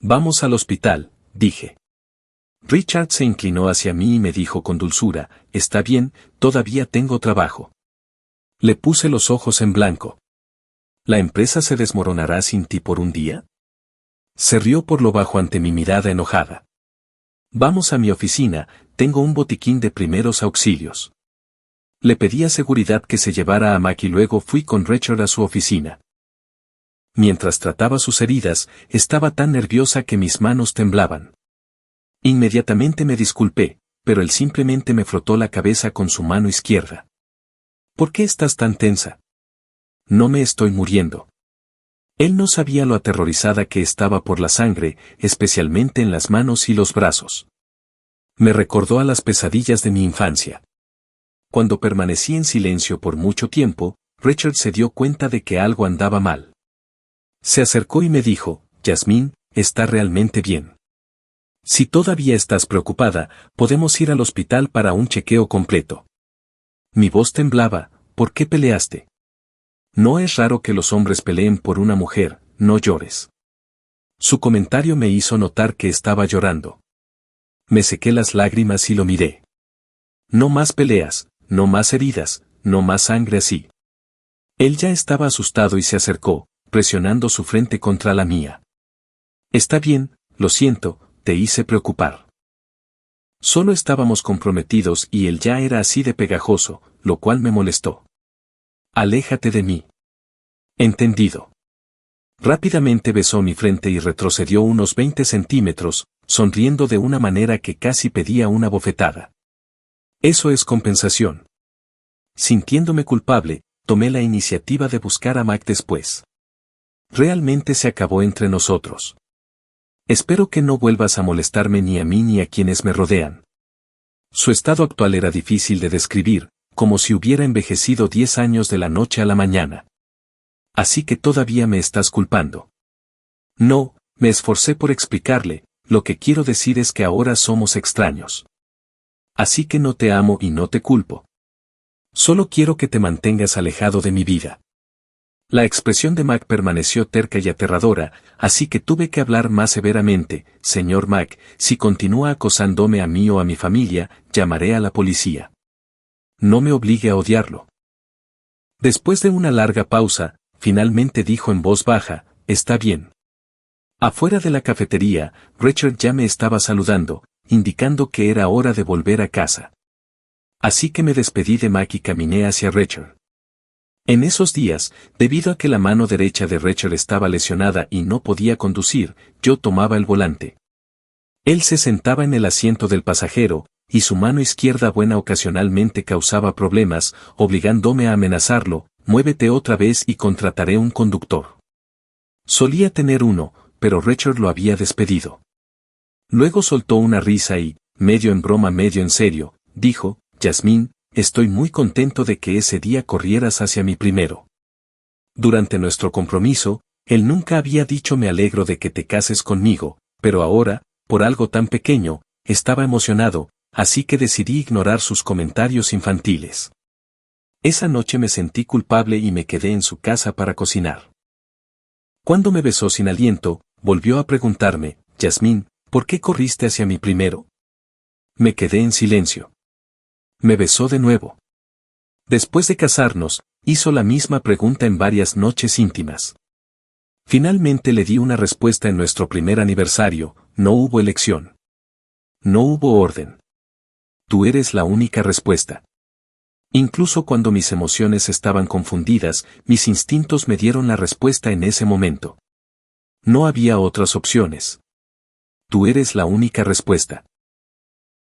Vamos al hospital, dije. Richard se inclinó hacia mí y me dijo con dulzura, está bien, todavía tengo trabajo. Le puse los ojos en blanco. ¿La empresa se desmoronará sin ti por un día? Se rió por lo bajo ante mi mirada enojada. Vamos a mi oficina, tengo un botiquín de primeros auxilios. Le pedí a seguridad que se llevara a Mac y luego fui con Rachel a su oficina. Mientras trataba sus heridas, estaba tan nerviosa que mis manos temblaban. Inmediatamente me disculpé, pero él simplemente me frotó la cabeza con su mano izquierda. ¿Por qué estás tan tensa? No me estoy muriendo. Él no sabía lo aterrorizada que estaba por la sangre, especialmente en las manos y los brazos. Me recordó a las pesadillas de mi infancia. Cuando permanecí en silencio por mucho tiempo, Richard se dio cuenta de que algo andaba mal. Se acercó y me dijo, Yasmín, está realmente bien. Si todavía estás preocupada, podemos ir al hospital para un chequeo completo. Mi voz temblaba, ¿por qué peleaste? No es raro que los hombres peleen por una mujer, no llores. Su comentario me hizo notar que estaba llorando. Me sequé las lágrimas y lo miré. No más peleas, no más heridas, no más sangre así. Él ya estaba asustado y se acercó, presionando su frente contra la mía. Está bien, lo siento, te hice preocupar. Solo estábamos comprometidos y él ya era así de pegajoso, lo cual me molestó. Aléjate de mí. Entendido. Rápidamente besó mi frente y retrocedió unos 20 centímetros, sonriendo de una manera que casi pedía una bofetada. Eso es compensación. Sintiéndome culpable, tomé la iniciativa de buscar a Mac después. Realmente se acabó entre nosotros. Espero que no vuelvas a molestarme ni a mí ni a quienes me rodean. Su estado actual era difícil de describir, como si hubiera envejecido 10 años de la noche a la mañana. Así que todavía me estás culpando. No, me esforcé por explicarle, lo que quiero decir es que ahora somos extraños. Así que no te amo y no te culpo. Solo quiero que te mantengas alejado de mi vida. La expresión de Mac permaneció terca y aterradora, así que tuve que hablar más severamente, señor Mac, si continúa acosándome a mí o a mi familia, llamaré a la policía. No me obligue a odiarlo. Después de una larga pausa, finalmente dijo en voz baja, está bien. Afuera de la cafetería, Richard ya me estaba saludando, indicando que era hora de volver a casa. Así que me despedí de Mac y caminé hacia Richard. En esos días, debido a que la mano derecha de Richard estaba lesionada y no podía conducir, yo tomaba el volante. Él se sentaba en el asiento del pasajero, y su mano izquierda buena ocasionalmente causaba problemas, obligándome a amenazarlo, muévete otra vez y contrataré un conductor. Solía tener uno, pero Richard lo había despedido. Luego soltó una risa y, medio en broma medio en serio, dijo, Yasmín, estoy muy contento de que ese día corrieras hacia mí primero. Durante nuestro compromiso, él nunca había dicho me alegro de que te cases conmigo, pero ahora, por algo tan pequeño, estaba emocionado, así que decidí ignorar sus comentarios infantiles. Esa noche me sentí culpable y me quedé en su casa para cocinar. Cuando me besó sin aliento, volvió a preguntarme, Yasmín, ¿por qué corriste hacia mí primero? Me quedé en silencio. Me besó de nuevo. Después de casarnos, hizo la misma pregunta en varias noches íntimas. Finalmente le di una respuesta en nuestro primer aniversario, no hubo elección. No hubo orden. Tú eres la única respuesta. Incluso cuando mis emociones estaban confundidas, mis instintos me dieron la respuesta en ese momento. No había otras opciones. Tú eres la única respuesta.